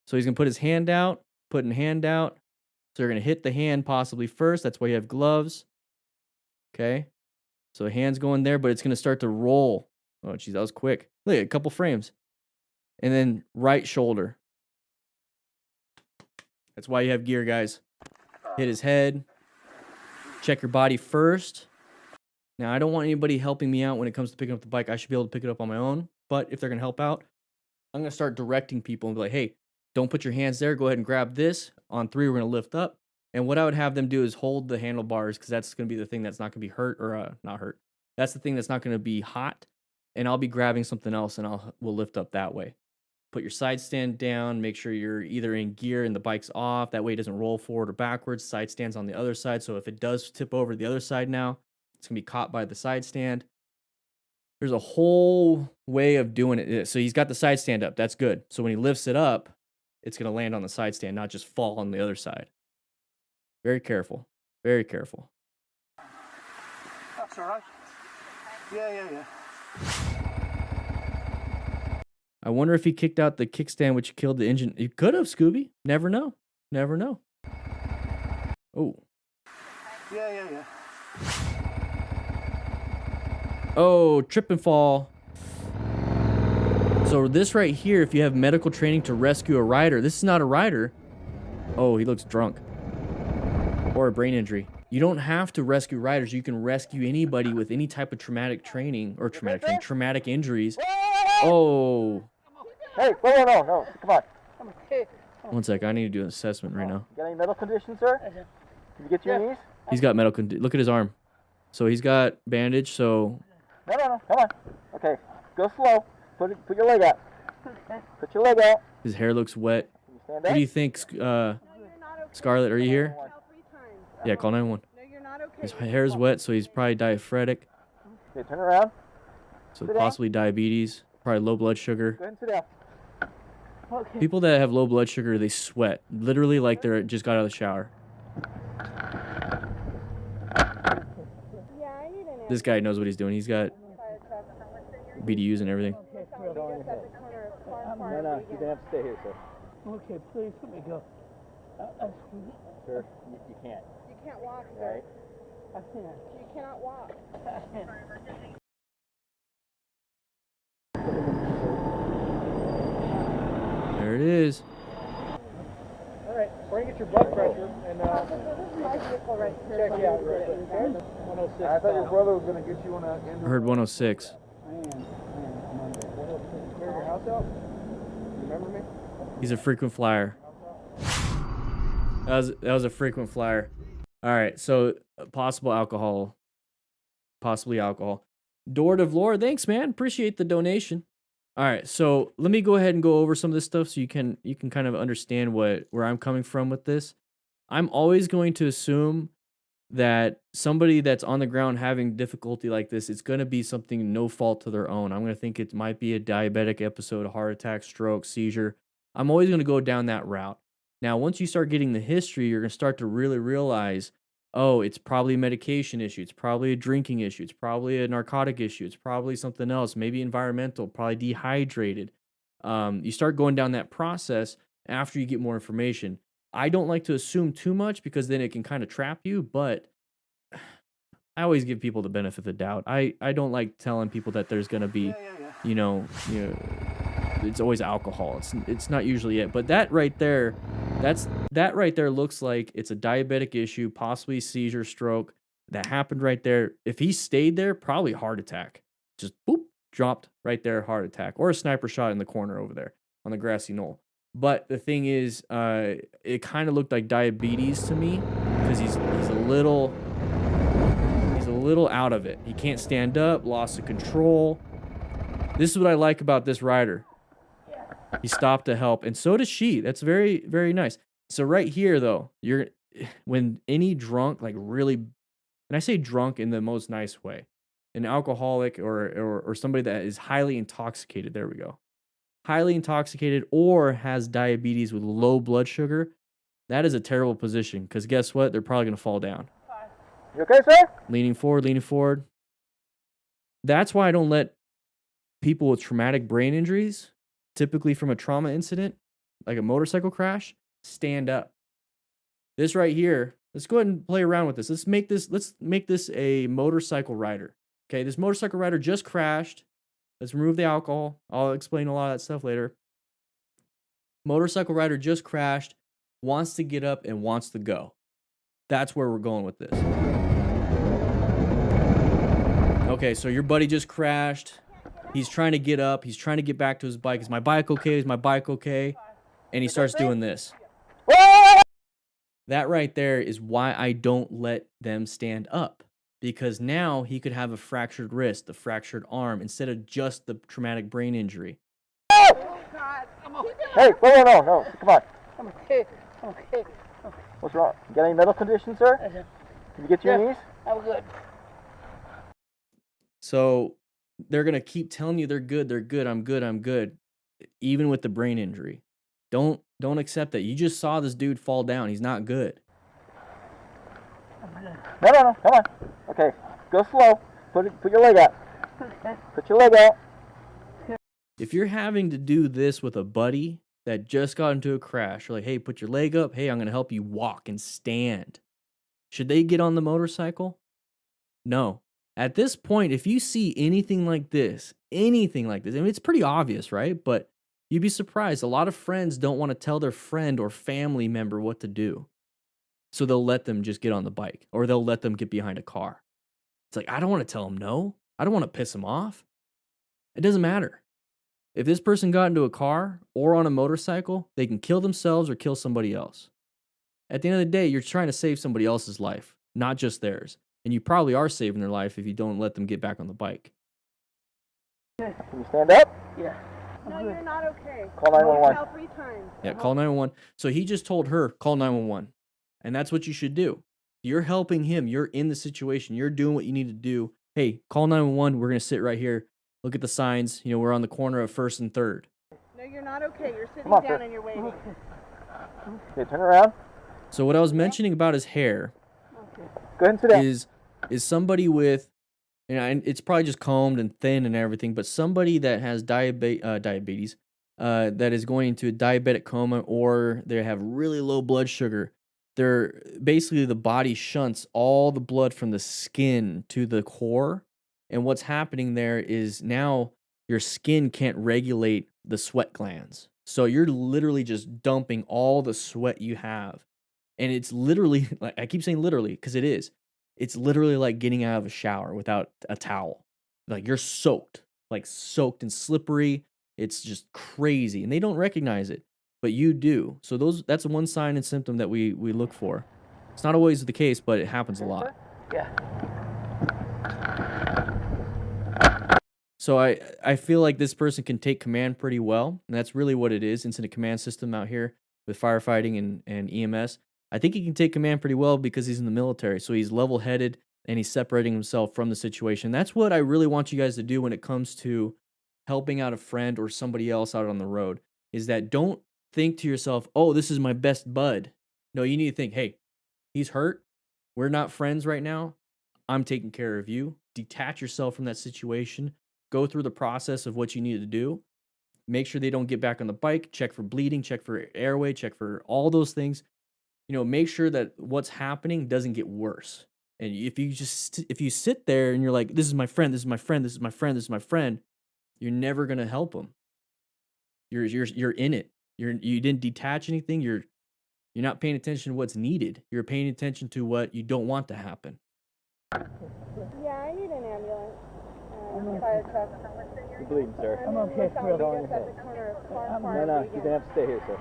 So he's going to put his hand out, putting hand out. So you're going to hit the hand possibly first. That's why you have gloves. Okay. So hand's going there, but it's going to start to roll. Oh, geez, that was quick. Look, a couple frames. And then right shoulder. That's why you have gear, guys. Hit his head. Check your body first. Now, I don't want anybody helping me out when it comes to picking up the bike. I should be able to pick it up on my own. But if they're going to help out, I'm going to start directing people and be like, hey, don't put your hands there. Go ahead and grab this. On 3, we're going to lift up. And what I would have them do is hold the handlebars because that's going to be the thing that's not going to be hurt or not hurt. That's the thing that's not going to be hot. And I'll be grabbing something else and we'll lift up that way. Put your side stand down. Make sure you're either in gear and the bike's off. That way it doesn't roll forward or backwards. Side stand's on the other side. So if it does tip over to the other side now, it's going to be caught by the side stand. There's a whole way of doing it. So he's got the side stand up. That's good. So when he lifts it up, it's going to land on the side stand, not just fall on the other side. Very careful. Very careful. That's all right. Yeah. I wonder if he kicked out the kickstand, which killed the engine. He could have, Scooby. Never know. Never know. Oh. Yeah. Oh, trip and fall. So this right here, if you have medical training to rescue a rider, this is not a rider. Oh, he looks drunk. Or a brain injury. You don't have to rescue riders. You can rescue anybody with any type of traumatic training or traumatic injuries. Oh. Hey, no, come on. One sec, I need to do an assessment right now. You got any medical conditions, sir? Can you get to your knees? He's got medical look at his arm. So he's got bandage, so... No, come on. Okay, go slow. Put your leg out. Put your leg out. His hair looks wet. Can you stand What up? do you think, Scarlett, are you here? Yeah, call 911. No, you're not okay. His hair is wet, so he's probably diaphoretic. Okay, turn around. So Sit possibly diabetes, probably low blood sugar. Go ahead and sit down. Okay. People that have low blood sugar, they sweat. Literally like they're just got out of the shower. This guy knows what he's doing. He's got BDUs and everything. No, you're gonna have to stay here, sir. Okay, please let me go. Sir, you can't. You can't walk, All sir. right? I can't. You cannot walk. There it is. All right, we're gonna get your blood pressure and This is my vehicle right here. check you out real quick. Okay? 106. I thought your brother was gonna get you on a. I heard 106. Clear your house out. You remember me? He's a frequent flyer. That was a frequent flyer. All right, so possibly alcohol. Door to Vlor, thanks, man. Appreciate the donation. All right, so let me go ahead and go over some of this stuff so you can kind of understand where I'm coming from with this. I'm always going to assume that somebody that's on the ground having difficulty like this, it's going to be something no fault to their own. I'm going to think it might be a diabetic episode, a heart attack, stroke, seizure. I'm always going to go down that route. Now, once you start getting the history, you're going to start to really realize, oh, it's probably a medication issue. It's probably a drinking issue. It's probably a narcotic issue. It's probably something else, maybe environmental, probably dehydrated. You start going down that process after you get more information. I don't like to assume too much because then it can kind of trap you, but I always give people the benefit of the doubt. I don't like telling people that there's going to be, you know, it's always alcohol. It's not usually it, but that right there looks like it's a diabetic issue, possibly seizure, stroke that happened right there. If he stayed there, probably heart attack. Just boop, dropped right there, heart attack, or a sniper shot in the corner over there on the grassy knoll. But the thing is, it kind of looked like diabetes to me because he's a little out of it. He can't stand up, loss of control. This is what I like about this rider. He stopped to help, and so does she. That's very, very nice. So right here, though, when any drunk, like really, and I say drunk in the most nice way, an alcoholic or somebody that is highly intoxicated, there we go, highly intoxicated or has diabetes with low blood sugar, that is a terrible position because guess what? They're probably going to fall down. You okay, sir? Leaning forward, leaning forward. That's why I don't let people with traumatic brain injuries, typically from a trauma incident, like a motorcycle crash, stand up. This right here, let's go ahead and play around with this. Let's make this a motorcycle rider. Okay, this motorcycle rider just crashed. Let's remove the alcohol. I'll explain a lot of that stuff later. Motorcycle rider just crashed, wants to get up and wants to go. That's where we're going with this. Okay, so your buddy just crashed. He's trying to get up. He's trying to get back to his bike. Is my bike okay? Is my bike okay? And he starts doing this. That right there is why I don't let them stand up. Because now he could have a fractured wrist, a fractured arm, instead of just the traumatic brain injury. Hey, no, come on. I'm okay. What's wrong? You got any medical conditions, sir? Did you get to your knees? I'm good. So they're going to keep telling you they're good, I'm good, even with the brain injury. Don't accept that. You just saw this dude fall down. He's not good. No, come on. Okay, go slow. Put your leg out. Put your leg out. If you're having to do this with a buddy that just got into a crash, you're like, hey, put your leg up. Hey, I'm going to help you walk and stand. Should they get on the motorcycle? No. At this point, if you see anything like this, I mean, it's pretty obvious, right? But you'd be surprised. A lot of friends don't want to tell their friend or family member what to do. So they'll let them just get on the bike or they'll let them get behind a car. It's like, I don't want to tell them no. I don't want to piss them off. It doesn't matter. If this person got into a car or on a motorcycle, they can kill themselves or kill somebody else. At the end of the day, you're trying to save somebody else's life, not just theirs. And you probably are saving their life if you don't let them get back on the bike. Can you stand up? Yeah. No, you're not okay. Call 911. Call 3 times. Yeah, call 911. So he just told her, call 911. And that's what you should do. You're helping him. You're in the situation. You're doing what you need to do. Hey, call 911. We're going to sit right here. Look at the signs. You know, we're on the corner of 1st and 3rd. No, you're not okay. You're sitting on, down sir. and you're waiting. Okay, turn around. So what I was mentioning about his hair Go ahead and sit down. is somebody with, and it's probably just combed and thin and everything, but somebody that has diabetes, that is going into a diabetic coma or they have really low blood sugar. They're basically the body shunts all the blood from the skin to the core. And what's happening there is now your skin can't regulate the sweat glands. So you're literally just dumping all the sweat you have. And it's literally, like I keep saying literally, because it is. It's literally like getting out of a shower without a towel. Like you're soaked and slippery. It's just crazy. And they don't recognize it, but you do. So that's one sign and symptom that we look for. It's not always the case, but it happens a lot. Yeah. So I feel like this person can take command pretty well, and that's really what it is, incident command system out here with firefighting and EMS. I think he can take command pretty well because he's in the military, so he's level-headed and he's separating himself from the situation. That's what I really want you guys to do when it comes to helping out a friend or somebody else out on the road, is that don't think to yourself, oh, this is my best bud. No, you need to think, hey, he's hurt. We're not friends right now. I'm taking care of you. Detach yourself from that situation. Go through the process of what you need to do. Make sure they don't get back on the bike. Check for bleeding. Check for airway. Check for all those things. You know, make sure that what's happening doesn't get worse. And if you sit there and you're like, this is my friend, this is my friend, this is my friend, this is my friend, you're never gonna help them. You're in it. You didn't detach anything. You're not paying attention to what's needed. You're paying attention to what you don't want to happen. Yeah, I need an ambulance. Fire truck. You're bleeding, sir. I'm okay. No, you're gonna have to stay here, sir.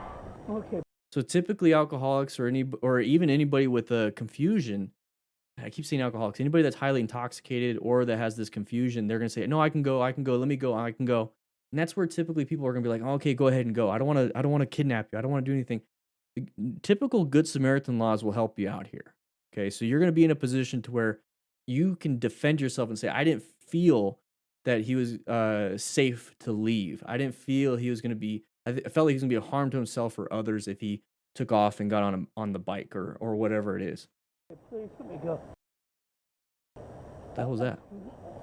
Okay. So typically alcoholics or even anybody with a confusion, I keep saying alcoholics, anybody that's highly intoxicated or that has this confusion, they're going to say, no, I can go, let me go, I can go. And that's where typically people are going to be like, oh, okay, go ahead and go. I don't want to kidnap you. I don't want to do anything. typical Good Samaritan laws will help you out here. Okay, so you're going to be in a position to where you can defend yourself and say, I didn't feel that he was safe to leave. I didn't feel he was going to be, I felt like he was going to be a harm to himself or others if he took off and got on the bike or whatever it is. Please let me go. What the hell was that?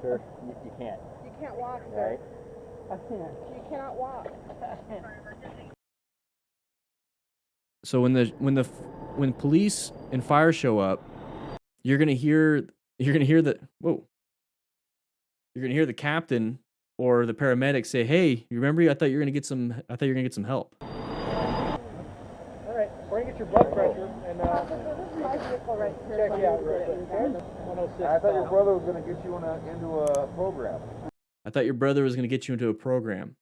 Sir, you can't. You can't walk, All sir. right? I can't. You cannot walk. So when police and fire show up, you're gonna hear the captain or the paramedic say, "Hey, you remember? I thought you were gonna get some help." All right, bring it your blood pressure and My vehicle right here. check you out real quick. I thought your brother was going to get you into a program. I thought your brother was gonna get you into a program.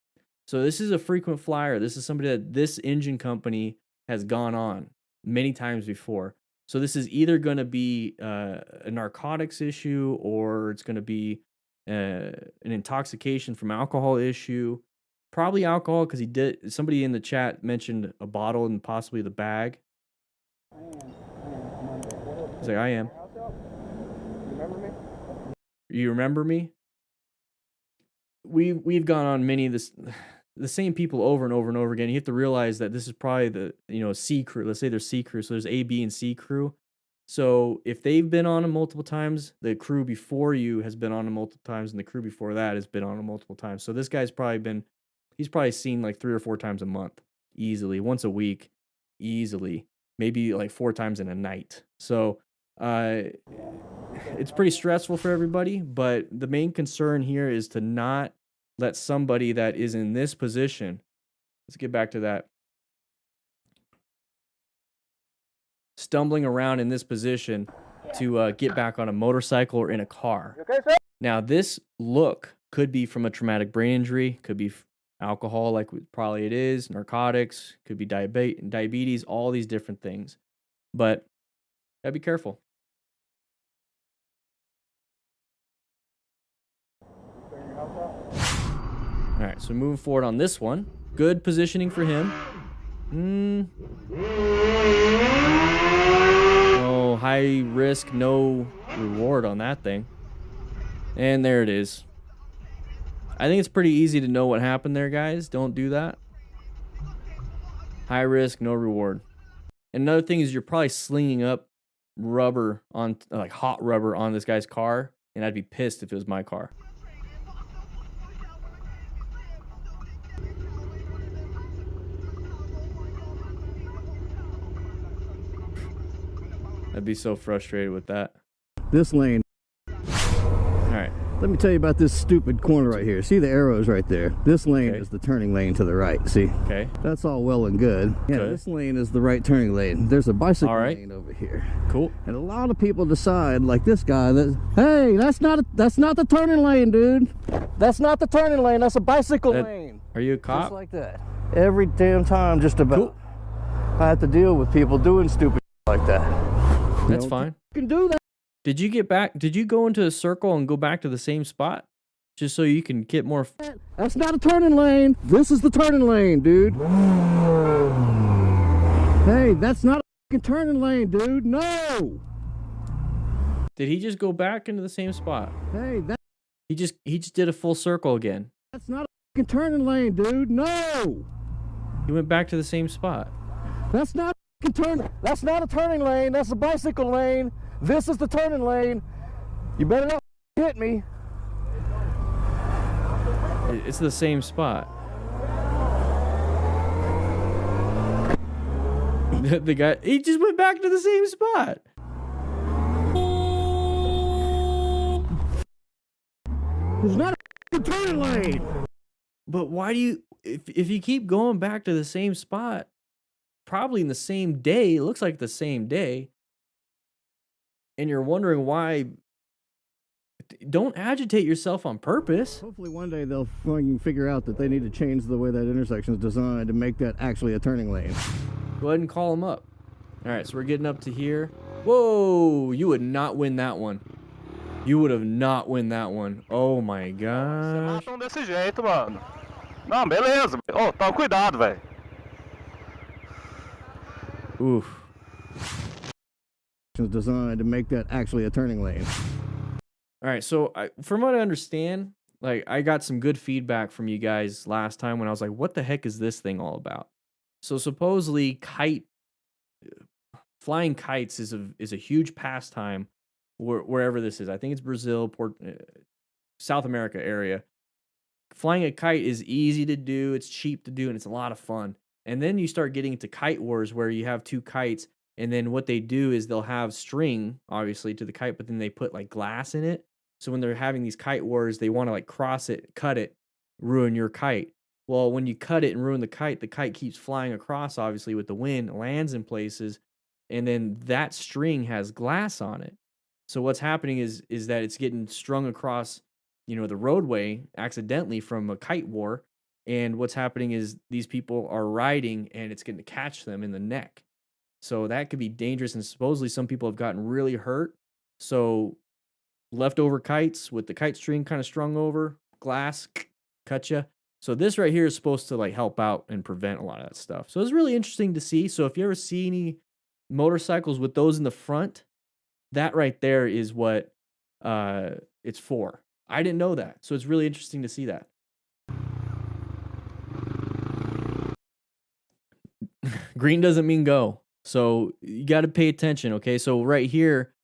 So this is a frequent flyer. This is somebody that this engine company has gone on many times before. So this is either going to be a narcotics issue or it's going to be an intoxication from alcohol issue. Probably alcohol because somebody in the chat mentioned a bottle and possibly the bag. He's like, I am. You remember me? We've gone on many of the same people over and over and over again. You have to realize that this is probably the C crew. Let's say there's C crew, so there's A, B, and C crew. So if they've been on them multiple times, the crew before you has been on them multiple times, and the crew before that has been on them multiple times. So this guy's he's probably seen like 3 or 4 times a month, easily, once a week, easily, maybe like 4 times in a night. So it's pretty stressful for everybody, but the main concern here is to not let somebody that is in this position, let's get back to that, stumbling around in this position to get back on a motorcycle or in a car. Okay, sir? Now, this look could be from a traumatic brain injury, could be alcohol, like probably it is, narcotics, could be diabetes, all these different things. But gotta be careful. All right, so moving forward on this one, good positioning for him. Oh, high risk, no reward on that thing. And there it is. I think it's pretty easy to know what happened there, guys. Don't do that. High risk, no reward. And another thing is you're probably slinging up rubber on, like hot rubber on this guy's car, and I'd be pissed if it was my car. I'd be so frustrated with that. This lane. All right. Let me tell you about this stupid corner right here. See the arrows right there? This lane is the turning lane to the right. See? Okay. That's all well and good. Yeah, this lane is the right turning lane. There's a bicycle lane over here. Cool. And a lot of people decide, like this guy, that hey, that's not the turning lane, dude. That's not the turning lane. That's a bicycle lane. Are you a cop? Just like that. Every damn time, just about. Cool. I have to deal with people doing stupid like that. That's fine. You can do that. Did you get back? Did you go into a circle and go back to the same spot? Just so you can get more... That's not a turning lane. This is the turning lane, dude. Hey, that's not a turning lane, dude. No. Did he just go back into the same spot? Hey, he just did a full circle again. That's not a turning lane, dude. No. He went back to the same spot. That's not That's not a turning lane. That's a bicycle lane. This is the turning lane. You better not hit me. It's the same spot. The guy, he just went back to the same spot. It's not a turning lane. But why do you, if you keep going back to the same spot, probably in the same day, it looks like the same day, and you're wondering why, don't agitate yourself on purpose. Hopefully one day they'll fucking figure out that they need to change the way that intersection is designed to make that actually a turning lane. Go ahead and call them up. All right, so we're getting up to here. Whoa, you would not win that one. You would have not win that one. Oh my gosh. Desse jeito, mano. Não, beleza. Oh, toma cuidado, velho. Oof. It's designed to make that actually a turning lane. All right, so from what I understand, like I got some good feedback from you guys last time when I was like, "What the heck is this thing all about?" So supposedly, flying kites is a huge pastime wherever this is. I think it's Brazil, South America area. Flying a kite is easy to do, it's cheap to do, and it's a lot of fun. And then you start getting into kite wars where you have two kites, and then what they do is they'll have string, obviously, to the kite, but then they put like glass in it. So when they're having these kite wars, they want to like cross it, cut it, ruin your kite. Well, when you cut it and ruin the kite keeps flying across, obviously, with the wind, lands in places, and then that string has glass on it. So what's happening is that it's getting strung across, the roadway accidentally from a kite war. And what's happening is these people are riding and it's going to catch them in the neck. So that could be dangerous. And supposedly some people have gotten really hurt. So leftover kites with the kite string kind of strung over, glass, cut you. So this right here is supposed to like help out and prevent a lot of that stuff. So it's really interesting to see. So if you ever see any motorcycles with those in the front, that right there is what it's for. I didn't know that. So it's really interesting to see that. Green doesn't mean go. So you got to pay attention, okay? So right here,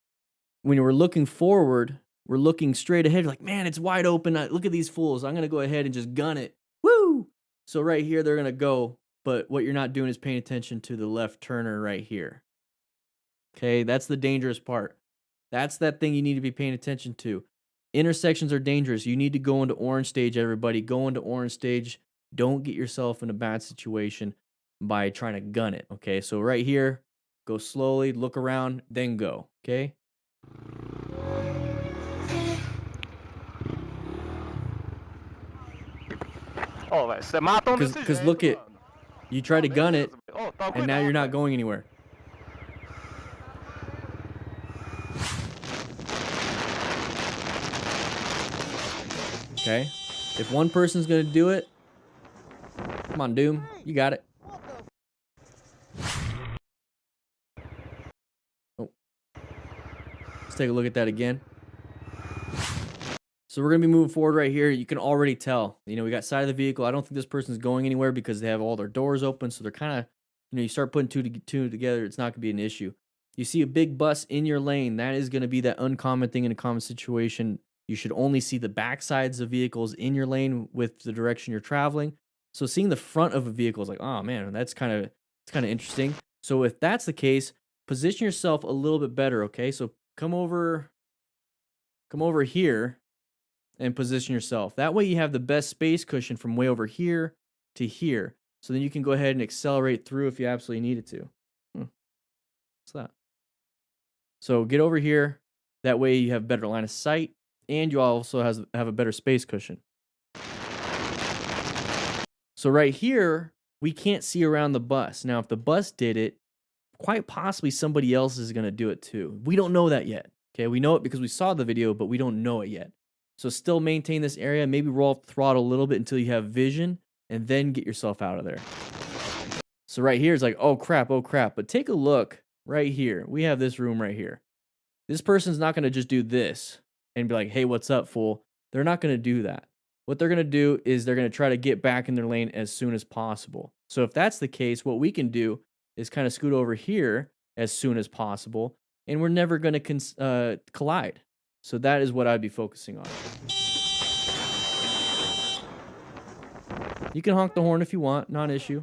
when we're looking forward, we're looking straight ahead. Like, man, it's wide open. Look at these fools. I'm going to go ahead and just gun it. Woo! So right here, they're going to go. But what you're not doing is paying attention to the left turner right here. Okay, that's the dangerous part. That's that thing you need to be paying attention to. Intersections are dangerous. You need to go into orange stage, everybody. Go into orange stage. Don't get yourself in a bad situation by trying to gun it, okay? So right here, go slowly, look around, then go, okay? Because look at, you try to gun it, and now you're not going anywhere. Okay? If one person's going to do it, come on, Doom. You got it. Oh. Let's take a look at that again. So we're going to be moving forward right here. You can already tell. We got side of the vehicle. I don't think this person's going anywhere because they have all their doors open. So they're kind of, you start putting two together, it's not going to be an issue. You see a big bus in your lane. That is going to be that uncommon thing in a common situation. You should only see the back sides of vehicles in your lane with the direction you're traveling. So seeing the front of a vehicle is like, oh man, it's kind of interesting. So if that's the case, position yourself a little bit better, okay? So come over here and position yourself. That way you have the best space cushion from way over here to here. So then you can go ahead and accelerate through if you absolutely needed to. What's that? So get over here. That way you have better line of sight. And you also have a better space cushion. So right here, we can't see around the bus. Now, if the bus did it, quite possibly somebody else is going to do it too. We don't know that yet. Okay, we know it because we saw the video, but we don't know it yet. So still maintain this area. Maybe roll up the throttle a little bit until you have vision, and then get yourself out of there. So right here is like, oh crap, oh crap. But take a look right here. We have this room right here. This person's not going to just do this and be like, hey, what's up, fool? They're not going to do that. What they're going to do is they're going to try to get back in their lane as soon as possible. So if that's the case, what we can do is kind of scoot over here as soon as possible, and we're never going to collide. So that is what I'd be focusing on. You can honk the horn if you want, not an issue.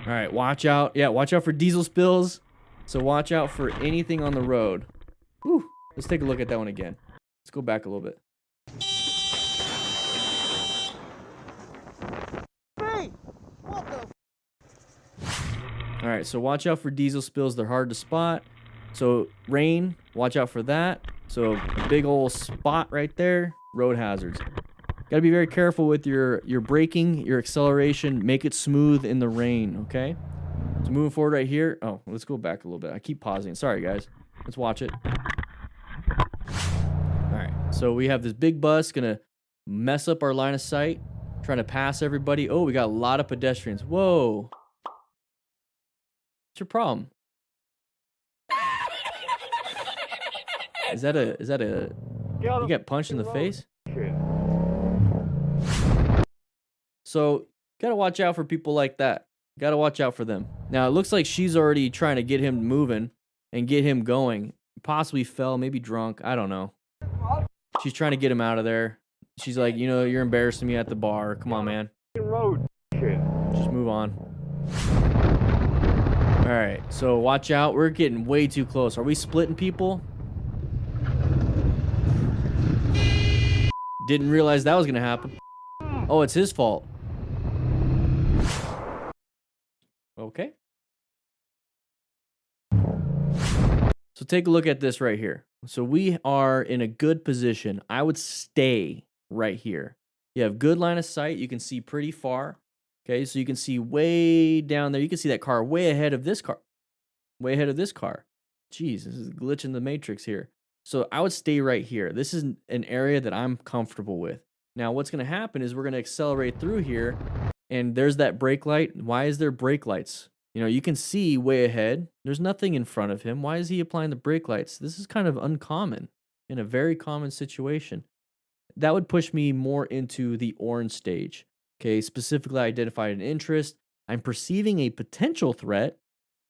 All right, watch out. Yeah, watch out for diesel spills. So watch out for anything on the road. Whew. Let's take a look at that one again. Let's go back a little bit. All right, so watch out for diesel spills. They're hard to spot. So rain, watch out for that. So a big old spot right there, road hazards. Got to be very careful with your braking, your acceleration. Make it smooth in the rain, okay? So moving forward right here. Oh, let's go back a little bit. I keep pausing. Sorry, guys. Let's watch it. All right, so we have this big bus going to mess up our line of sight, trying to pass everybody. Oh, we got a lot of pedestrians. Whoa. What's your problem? Is that a you got punched in the face? So gotta watch out for people like that. Gotta watch out for them. Now it looks like she's already trying to get him moving and get him going. Possibly fell, maybe drunk. I don't know. She's trying to get him out of there. She's like, you know, you're embarrassing me at the bar. Come on, man. Just move on. All right, so watch out. We're getting way too close. Are we splitting people? Didn't realize that was gonna happen. Oh, it's his fault. Okay. So take a look at this right here. So we are in a good position. I would stay right here. You have good line of sight. You can see pretty far. Okay, so you can see way down there. You can see that car way ahead of this car. Way ahead of this car. Jeez, this is glitching the matrix here. So I would stay right here. This is an area that I'm comfortable with. Now what's going to happen is we're going to accelerate through here, and there's that brake light. Why is there brake lights? You know, you can see way ahead. There's nothing in front of him. Why is he applying the brake lights? This is kind of uncommon in a very common situation. That would push me more into the orange stage. Okay, specifically identified an interest. I'm perceiving a potential threat,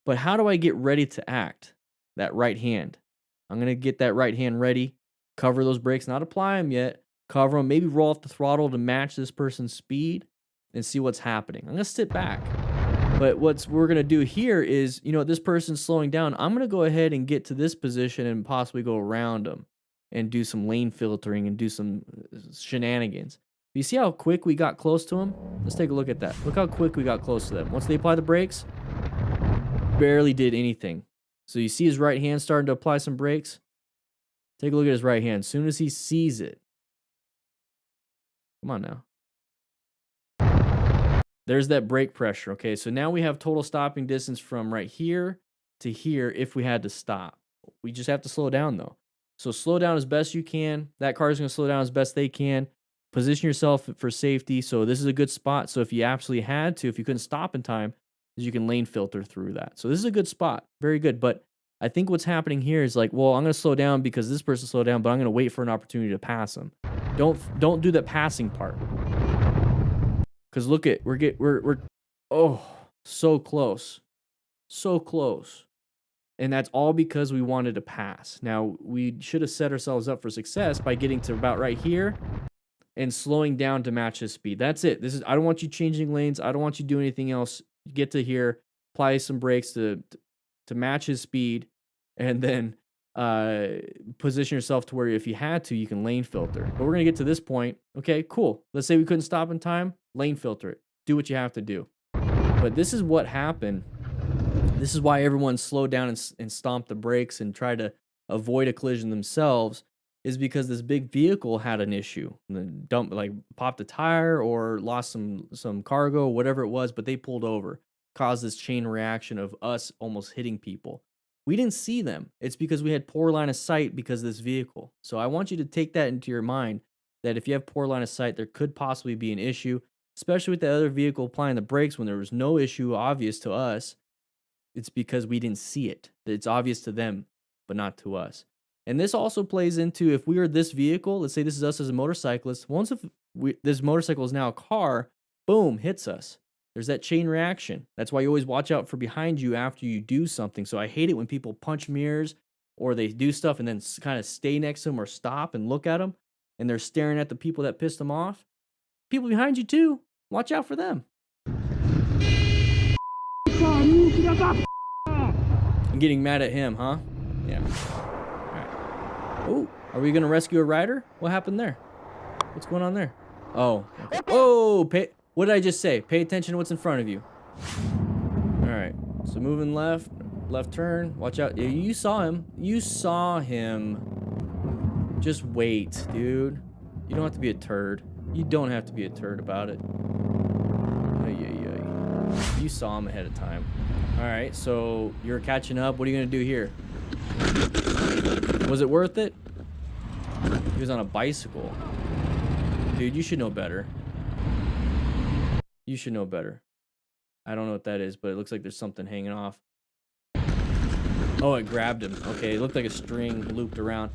but how do I get ready to act? That right hand. I'm going to get that right hand ready, cover those brakes, not apply them yet, cover them, maybe roll off the throttle to match this person's speed and see what's happening. I'm going to sit back. But what we're going to do here is, you know, this person's slowing down. I'm going to go ahead and get to this position and possibly go around them and do some lane filtering and do some shenanigans. You see how quick we got close to him? Let's take a look at that. Look how quick we got close to them. Once they apply the brakes, barely did anything. So you see his right hand starting to apply some brakes? Take a look at his right hand. As soon as he sees it. Come on now. There's that brake pressure. Okay, so now we have total stopping distance from right here to here if we had to stop. We just have to slow down though. So slow down as best you can. That car is going to slow down as best they can. Position yourself for safety. So this is a good spot. So if you absolutely had to, if you couldn't stop in time, you can lane filter through that. So this is a good spot. Very good. But I think what's happening here is like, well, I'm going to slow down because this person slowed down, but I'm going to wait for an opportunity to pass them. Don't do that passing part. Because look at, we're oh, so close. So close. And that's all because we wanted to pass. Now, we should have set ourselves up for success by getting to about right here and slowing down to match his speed. That's it. I don't want you changing lanes. I don't want you doing anything else. Get to here, apply some brakes to match his speed, and then position yourself to where if you had to, you can lane filter. But we're going to get to this point. Okay, cool. Let's say we couldn't stop in time. Lane filter it. Do what you have to do. But this is what happened. This is why everyone slowed down and stomped the brakes and tried to avoid a collision themselves, is because this big vehicle had an issue. Popped a tire or lost some cargo, whatever it was, but they pulled over. Caused this chain reaction of us almost hitting people. We didn't see them. It's because we had poor line of sight because of this vehicle. So I want you to take that into your mind, that if you have poor line of sight, there could possibly be an issue, especially with the other vehicle applying the brakes when there was no issue obvious to us. It's because we didn't see it. It's obvious to them, but not to us. And this also plays into, if we were this vehicle, let's say this is us as a motorcyclist, once this motorcycle is now a car, boom, hits us. There's that chain reaction. That's why you always watch out for behind you after you do something. So I hate it when people punch mirrors or they do stuff and then kind of stay next to them or stop and look at them and they're staring at the people that pissed them off. People behind you too. Watch out for them. I'm getting mad at him, huh? Yeah. All right. Oh, are we going to rescue a rider? What happened there? What's going on there? Oh. Okay. Oh, what did I just say? Pay attention to what's in front of you. All right. So moving left turn. Watch out. You saw him. You saw him. Just wait, dude. You don't have to be a turd. You don't have to be a turd about it. You saw him ahead of time. All right. So you're catching up. What are you going to do here? Was it worth it? He was on a bicycle. Dude, you should know better. You should know better. I don't know what that is, but it looks like there's something hanging off. Oh, it grabbed him. Okay, it looked like a string looped around.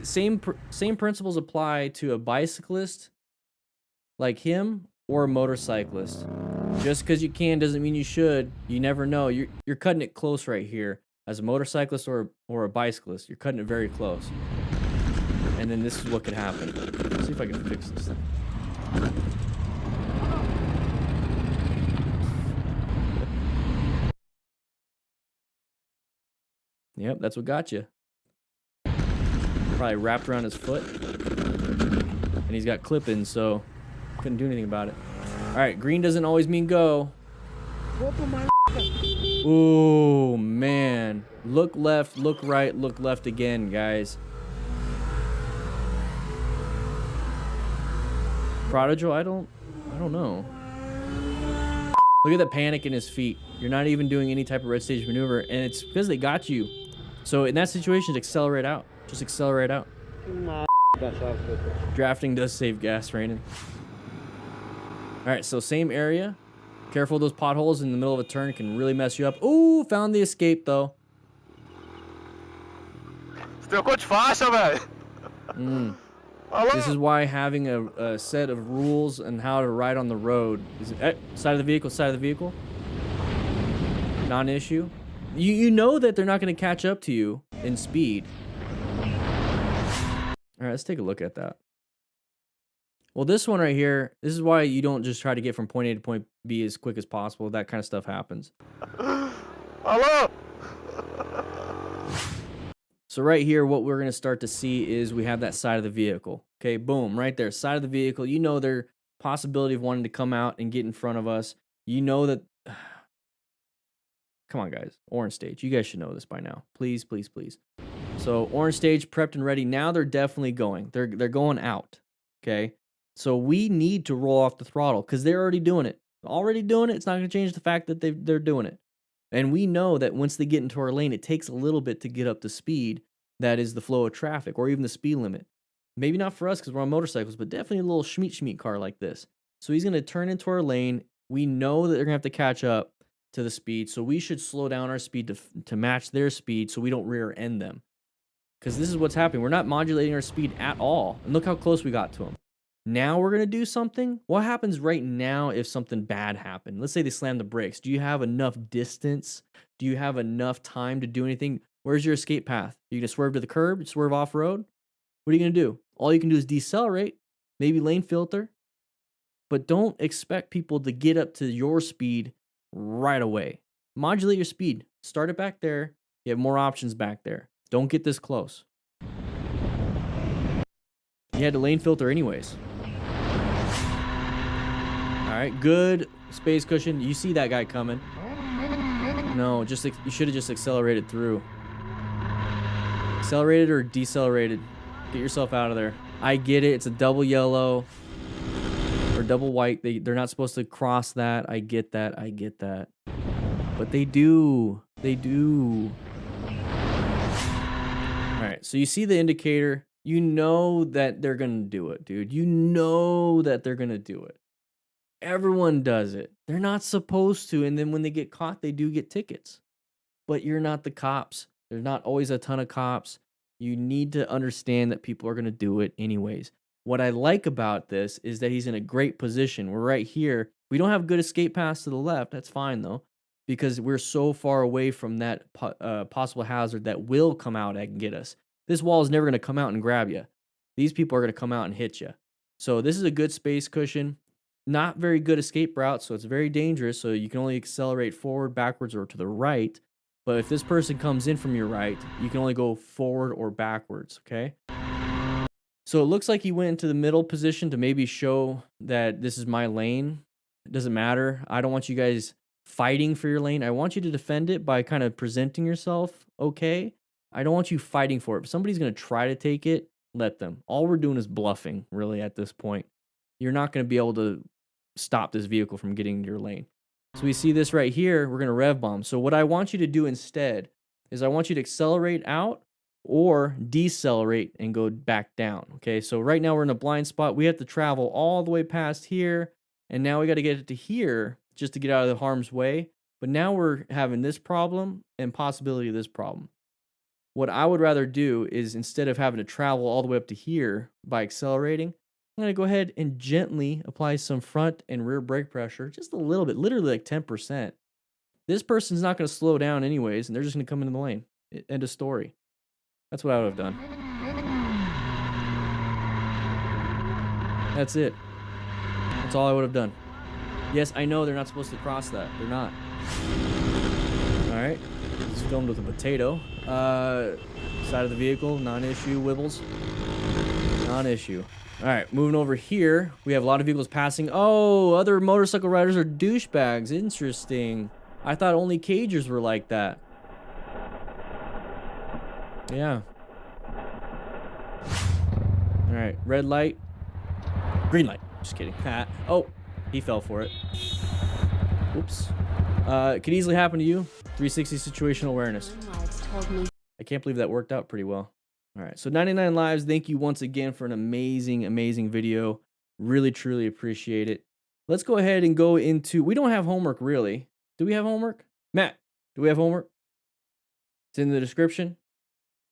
Same principles apply to a bicyclist like him or a motorcyclist. Just because you can doesn't mean you should. You never know. You're cutting it close right here. As a motorcyclist or a bicyclist, you're cutting it very close. And then this is what could happen. Let's see if I can fix this thing. Yep, that's what got you. Probably wrapped around his foot. And he's got clip-ins, so couldn't do anything about it. Alright, green doesn't always mean go. Ooh, man. Look left, look right, look left again, guys. Prodigal, I don't know. Look at the panic in his feet. You're not even doing any type of red stage maneuver, and it's because they got you. So in that situation, accelerate out. Just accelerate out. Drafting does save gas, Rainen. Alright, so same area. Careful, those potholes in the middle of a turn can really mess you up. Ooh, found the escape, though. Trocou de faixa, velho. This is why having a set of rules and how to ride on the road is side of the vehicle. Non-issue. You know that they're not going to catch up to you in speed. All right, let's take a look at that. Well, this one right here, this is why you don't just try to get from point A to point B as quick as possible. That kind of stuff happens. Hello. So right here, what we're going to start to see is we have that side of the vehicle. Okay, boom, right there, side of the vehicle. You know their possibility of wanting to come out and get in front of us. You know that... Come on, guys. Orange stage. You guys should know this by now. Please, please, please. So orange stage, prepped and ready. Now they're definitely going. They're going out. Okay? So we need to roll off the throttle because they're already doing it. Already doing it. It's not going to change the fact that they're doing it. And we know that once they get into our lane, it takes a little bit to get up to speed. That is the flow of traffic or even the speed limit. Maybe not for us because we're on motorcycles, but definitely a little schmeat car like this. So he's going to turn into our lane. We know that they're going to have to catch up to the speed. So we should slow down our speed to match their speed so we don't rear end them. Because this is what's happening. We're not modulating our speed at all. And look how close we got to them. Now we're going to do something. What happens right now if something bad happened? Let's say they slam the brakes. Do you have enough distance? Do you have enough time to do anything? Where's your escape path? Are you going to swerve to the curb? Swerve off-road? What are you going to do? All you can do is decelerate, maybe lane filter. But don't expect people to get up to your speed right away. Modulate your speed. Start it back there. You have more options back there. Don't get this close. You had to lane filter anyways. Alright, good space cushion. You see that guy coming. No, you should have just accelerated through. Accelerated or decelerated. Get yourself out of there. I get it. It's a double yellow. Or double white. They're not supposed to cross that. I get that. I get that. But they do. They do. Alright, so you see the indicator. You know that they're going to do it, dude. You know that they're going to do it. Everyone does it. They're not supposed to. And then when they get caught, they do get tickets. But you're not the cops. There's not always a ton of cops. You need to understand that people are going to do it anyways. What I like about this is that he's in a great position. We're right here. We don't have good escape paths to the left. That's fine, though, because we're so far away from that possible hazard that will come out and get us. This wall is never going to come out and grab you. These people are going to come out and hit you. So this is a good space cushion. Not very good escape route, so it's very dangerous. So you can only accelerate forward, backwards, or to the right. But if this person comes in from your right, you can only go forward or backwards, okay? So it looks like he went into the middle position to maybe show that this is my lane. It doesn't matter. I don't want you guys fighting for your lane. I want you to defend it by kind of presenting yourself okay. I don't want you fighting for it. If somebody's going to try to take it, let them. All we're doing is bluffing, really, at this point. You're not going to be able to stop this vehicle from getting into your lane. So we see this right here. We're going to rev bomb. So what I want you to do instead is I want you to accelerate out or decelerate and go back down. Okay, so right now we're in a blind spot. We have to travel all the way past here. And now we got to get it to here just to get out of the harm's way. But now we're having this problem and possibility of this problem. What I would rather do is, instead of having to travel all the way up to here by accelerating, I'm going to go ahead and gently apply some front and rear brake pressure, just a little bit, literally like 10%. This person's not going to slow down anyways, and they're just going to come into the lane. End of story. That's what I would have done. That's it. That's all I would have done. Yes, I know they're not supposed to cross that. They're not. All right. It's filmed with a potato. Side of the vehicle, non-issue. Wibbles. Non-issue. All right, moving over here. We have a lot of vehicles passing. Oh, other motorcycle riders are douchebags. Interesting. I thought only cagers were like that. Yeah. All right, red light. Green light. Just kidding. Oh, he fell for it. Oops. It could easily happen to you. 360 situational awareness. I can't believe that worked out pretty well. All right, so 99 lives. Thank you once again for an amazing, amazing video. Really, truly appreciate it. Let's go ahead and go into, we don't have homework really. Do we have homework? Matt, do we have homework? It's in the description.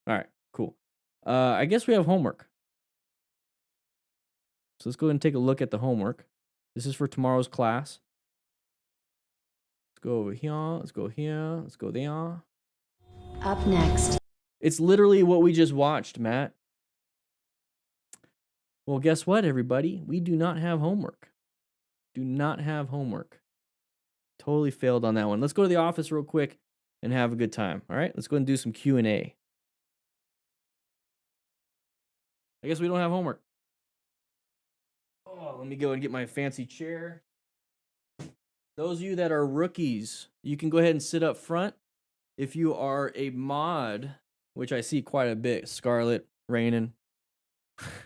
All right, cool. I guess we have homework. So let's go ahead and take a look at the homework. This is for tomorrow's class. Let's go over here. Let's go here. Let's go there. Up next. It's literally what we just watched, Matt. Well, guess what, everybody? We do not have homework. Do not have homework. Totally failed on that one. Let's go to the office real quick and have a good time. All right, let's go and do some Q&A. I guess we don't have homework. Oh, let me go and get my fancy chair. Those of you that are rookies, you can go ahead and sit up front. If you are a mod, which I see quite a bit, Scarlet, Rainin,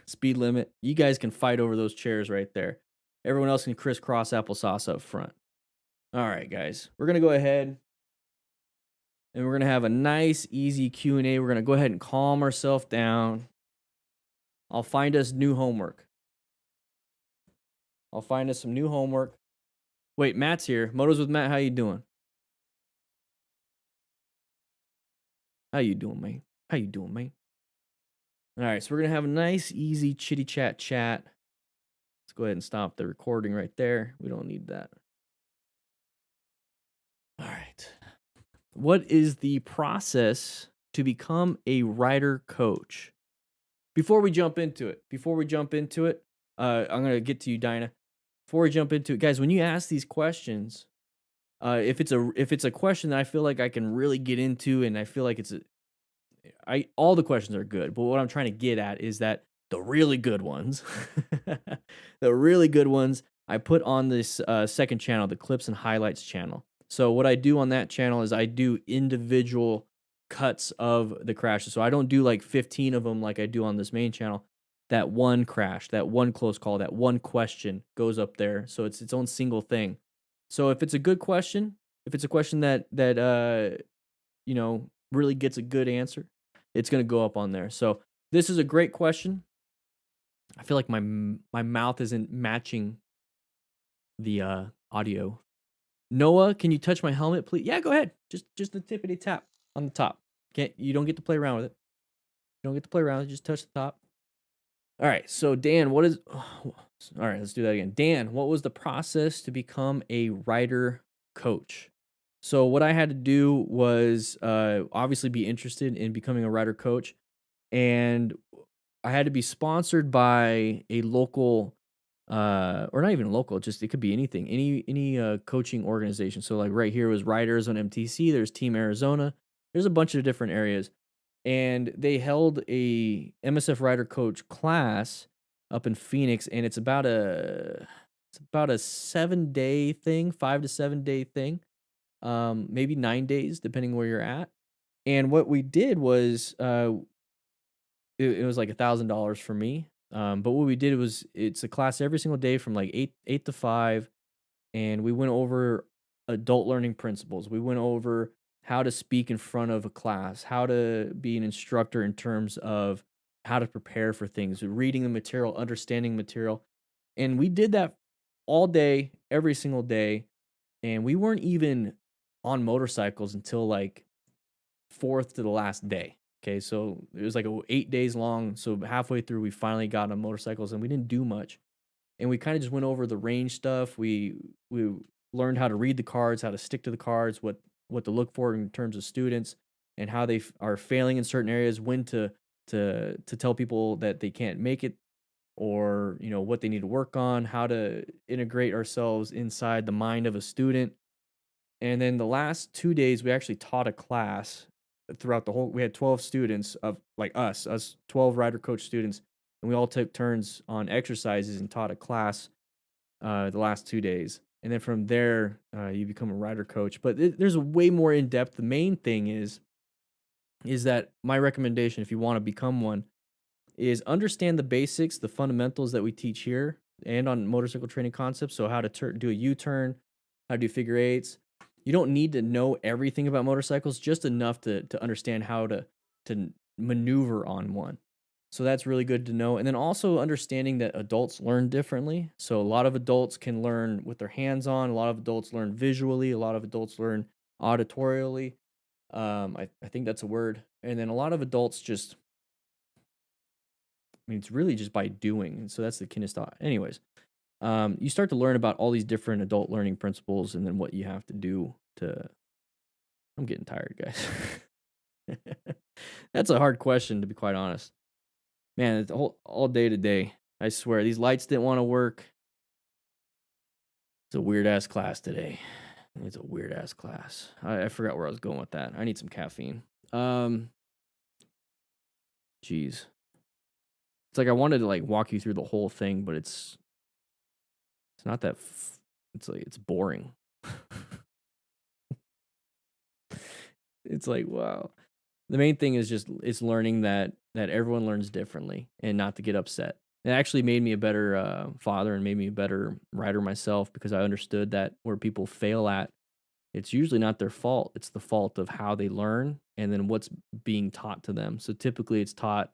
Speed Limit, you guys can fight over those chairs right there. Everyone else can crisscross applesauce up front. All right, guys, we're going to go ahead and we're going to have a nice, easy Q&A. We're going to go ahead and calm ourselves down. I'll find us new homework. I'll find us some new homework. Wait, Matt's here. Motos with Matt, how you doing? How you doing, man? How you doing, man? All right, so we're going to have a nice, easy, chitty chat. Let's go ahead and stop the recording right there. We don't need that. All right. What is the process to become a rider coach? Before we jump into it, I'm going to get to you, Dinah. Before we jump into it, guys, when you ask these questions, if it's a question that I feel like I can really get into, and I feel like all the questions are good, but what I'm trying to get at is that the really good ones, I put on this second channel, the clips and highlights channel. So what I do on that channel is I do individual cuts of the crashes. So I don't do like 15 of them like I do on this main channel. That one crash, that one close call, that one question goes up there. So it's its own single thing. So if it's a good question, if it's a question that you know, really gets a good answer, it's going to go up on there. So this is a great question. I feel like my mouth isn't matching the audio. Noah, can you touch my helmet, please? Yeah, go ahead. Just the tippity tap on the top. You don't get to play around with it. You don't get to play around with it. Just touch the top. All right. So Dan, all right, let's do that again. Dan, what was the process to become a rider coach? So what I had to do was obviously be interested in becoming a rider coach, and I had to be sponsored by a local, or not even local, just it could be anything, any coaching organization. So like right here was Riders on MTC. There's Team Arizona. There's a bunch of different areas, and they held a MSF rider coach class up in Phoenix, and it's about a 7-day thing, 5 to 7 day thing, maybe 9 days depending where you're at. And what we did was it was like $1,000 for me. But what we did was it's a class every single day from like 8 to 5, and we went over adult learning principles. We went over how to speak in front of a class, how to be an instructor in terms of how to prepare for things, reading the material, understanding material. And we did that all day, every single day. And we weren't even on motorcycles until like fourth to the last day. Okay, so it was like 8 days long. So halfway through, we finally got on motorcycles, and we didn't do much. And we kind of just went over the range stuff. We learned how to read the cards, how to stick to the cards, what to look for in terms of students, and how they are failing in certain areas, when to tell people that they can't make it, or what they need to work on, how to integrate ourselves inside the mind of a student. And then the last 2 days, we actually taught a class throughout the whole. We had 12 students of like us 12 rider coach students, and we all took turns on exercises and taught a class the last 2 days. And then from there, you become a rider coach. But there's a way more in depth. The main thing is that my recommendation, if you want to become one, is understand the basics, the fundamentals that we teach here and on motorcycle training concepts. So how to do a U-turn, how to do figure eights. You don't need to know everything about motorcycles, just enough to understand how to maneuver on one. So that's really good to know. And then also understanding that adults learn differently. So a lot of adults can learn with their hands on. A lot of adults learn visually. A lot of adults learn auditorially. I think that's a word. And then a lot of adults just, it's really just by doing. And so that's the kinesthetic. Anyways, you start to learn about all these different adult learning principles, and then what you have to do to. I'm getting tired, guys. That's a hard question, to be quite honest. Man, it's all day today. I swear, these lights didn't want to work. It's a weird ass class today. It's a weird ass class. I forgot where I was going with that. I need some caffeine. Jeez. It's like I wanted to like walk you through the whole thing, but it's not that. It's like it's boring. It's like, wow. The main thing is just it's learning that everyone learns differently, and not to get upset. It actually made me a better father, and made me a better rider myself, because I understood that where people fail at, it's usually not their fault. It's the fault of how they learn, and then what's being taught to them. So typically it's taught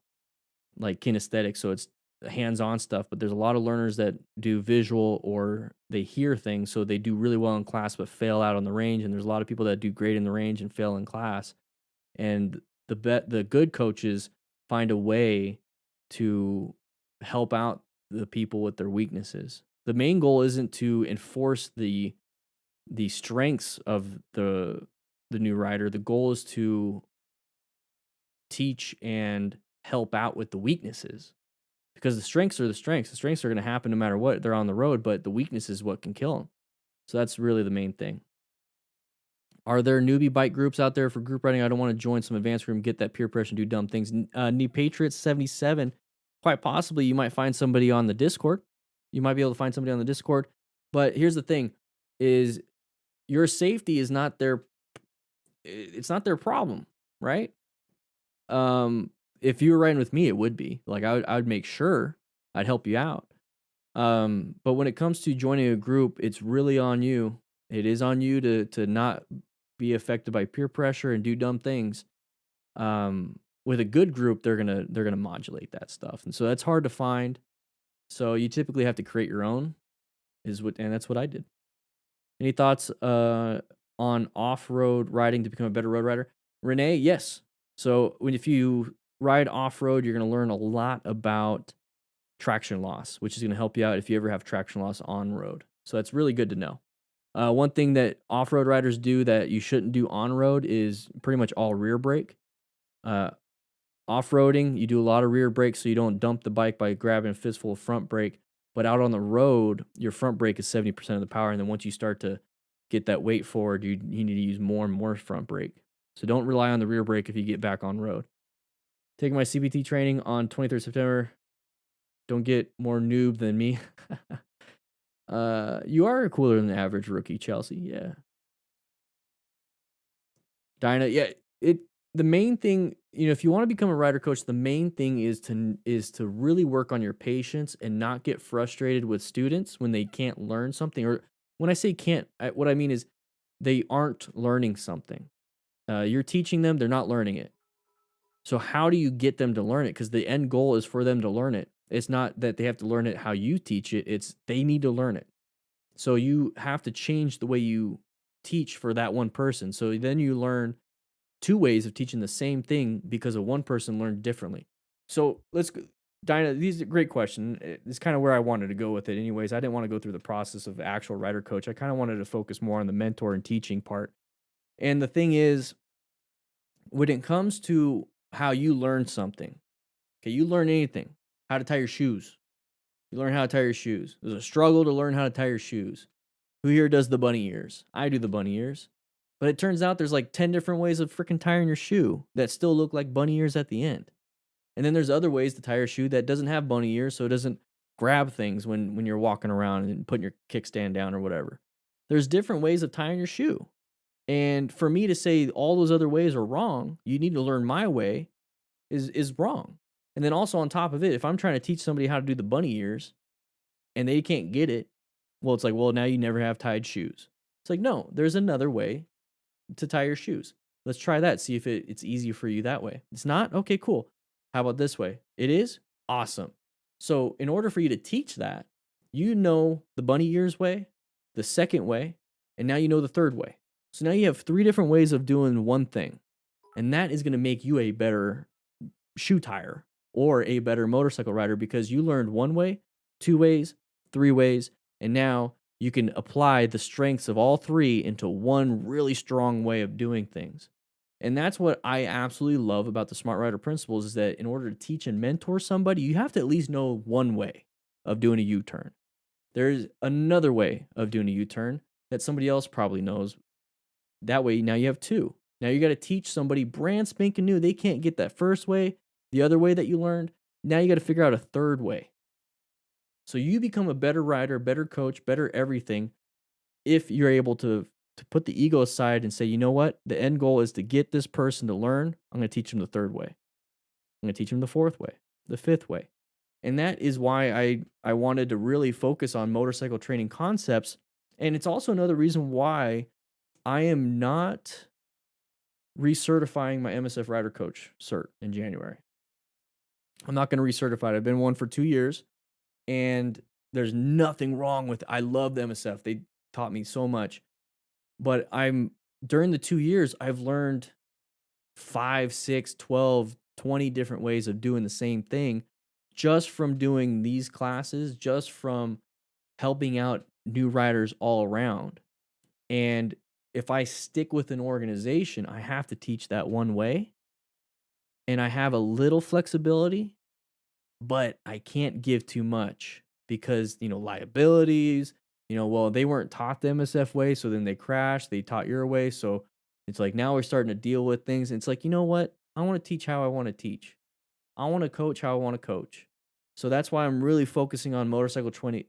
like kinesthetic, so it's hands-on stuff, but there's a lot of learners that do visual, or they hear things, so they do really well in class but fail out on the range. And there's a lot of people that do great in the range and fail in class. And the good coaches find a way to help out the people with their weaknesses. The main goal isn't to enforce the strengths of the new rider. The goal is to teach and help out with the weaknesses, because the strengths are the strengths. The strengths are going to happen no matter what. They're on the road, but the weakness is what can kill them. So that's really the main thing. Are there newbie bike groups out there for group riding? I don't want to join some advanced group, get that peer pressure and do dumb things. Knee Patriots 77. Quite possibly you might find somebody on the Discord. You might be able to find somebody on the Discord. But here's the thing, is your safety is not it's not their problem, right? If you were riding with me, it would be. Like I would make sure I'd help you out. But when it comes to joining a group, it's really on you. It is on you to not be affected by peer pressure and do dumb things. With a good group, they're gonna modulate that stuff, and so that's hard to find. So you typically have to create your own, and that's what I did. Any thoughts on off-road riding to become a better road rider? Renee, yes. So if you ride off-road, you're gonna learn a lot about traction loss, which is gonna help you out if you ever have traction loss on road. So that's really good to know. One thing that off-road riders do that you shouldn't do on-road is pretty much all rear brake. Off-roading, you do a lot of rear brake so you don't dump the bike by grabbing a fistful of front brake. But out on the road, your front brake is 70% of the power, and then once you start to get that weight forward, you need to use more and more front brake. So don't rely on the rear brake if you get back on road. Taking my CBT training on 23rd September. Don't get more noob than me. You are cooler than the average rookie, Chelsea. Yeah. Dinah, yeah. The main thing, if you want to become a rider coach, the main thing is to really work on your patience and not get frustrated with students when they can't learn something. Or when I say can't, what I mean is they aren't learning something. You're teaching them, they're not learning it. So how do you get them to learn it? Because the end goal is for them to learn it. It's not that they have to learn it how you teach it. It's they need to learn it. So you have to change the way you teach for that one person. So then you learn two ways of teaching the same thing because of one person learned differently. So let's go. Dinah, these are a great question. It's kind of where I wanted to go with it. Anyways, I didn't want to go through the process of actual rider coach. I kind of wanted to focus more on the mentor and teaching part. And the thing is, when it comes to how you learn something, okay, you learn anything, how to tie your shoes. You learn how to tie your shoes. There's a struggle to learn how to tie your shoes. Who here does the bunny ears? I do the bunny ears. But it turns out there's like 10 different ways of freaking tying your shoe that still look like bunny ears at the end. And then there's other ways to tie your shoe that doesn't have bunny ears, so it doesn't grab things when you're walking around and putting your kickstand down or whatever. There's different ways of tying your shoe. And for me to say all those other ways are wrong, you need to learn my way is wrong. And then also on top of it, if I'm trying to teach somebody how to do the bunny ears and they can't get it, well, it's like, well, now you never have tied shoes. It's like, no, there's another way to tie your shoes. Let's try that. See if it's easy for you that way. It's not? Okay, cool. How about this way? It is? Awesome. So in order for you to teach that, you know the bunny ears way, the second way, and now you know the third way. So now you have 3 different ways of doing one thing. And that is going to make you a better shoe tire or a better motorcycle rider because you learned one way, 2 ways, 3 ways, and now you can apply the strengths of all 3 into one really strong way of doing things. And that's what I absolutely love about the Smart Rider principles is that in order to teach and mentor somebody, you have to at least know one way of doing a U-turn. There's another way of doing a U-turn that somebody else probably knows. That way, now you have 2. Now you got to teach somebody brand spanking new. They can't get that first way, the other way that you learned. Now you got to figure out a third way. So you become a better rider, better coach, better everything if you're able to put the ego aside and say, you know what? The end goal is to get this person to learn. I'm going to teach them the third way. I'm going to teach them the fourth way, the fifth way. And that is why I wanted to really focus on motorcycle training concepts. And it's also another reason why I am not recertifying my MSF Rider Coach cert in January. I'm not going to recertify it. I've been one for 2 years, and there's nothing wrong with it. I love the MSF. They taught me so much. But during the 2 years, I've learned 5, 6, 12, 20 different ways of doing the same thing just from doing these classes, just from helping out new riders all around. And if I stick with an organization, I have to teach that one way. And I have a little flexibility, but I can't give too much because, liabilities, well, they weren't taught the MSF way, so then they crashed. They taught your way. So it's like now we're starting to deal with things. It's like, you know what? I want to teach how I want to teach. I want to coach how I want to coach. So that's why I'm really focusing on motorcycle training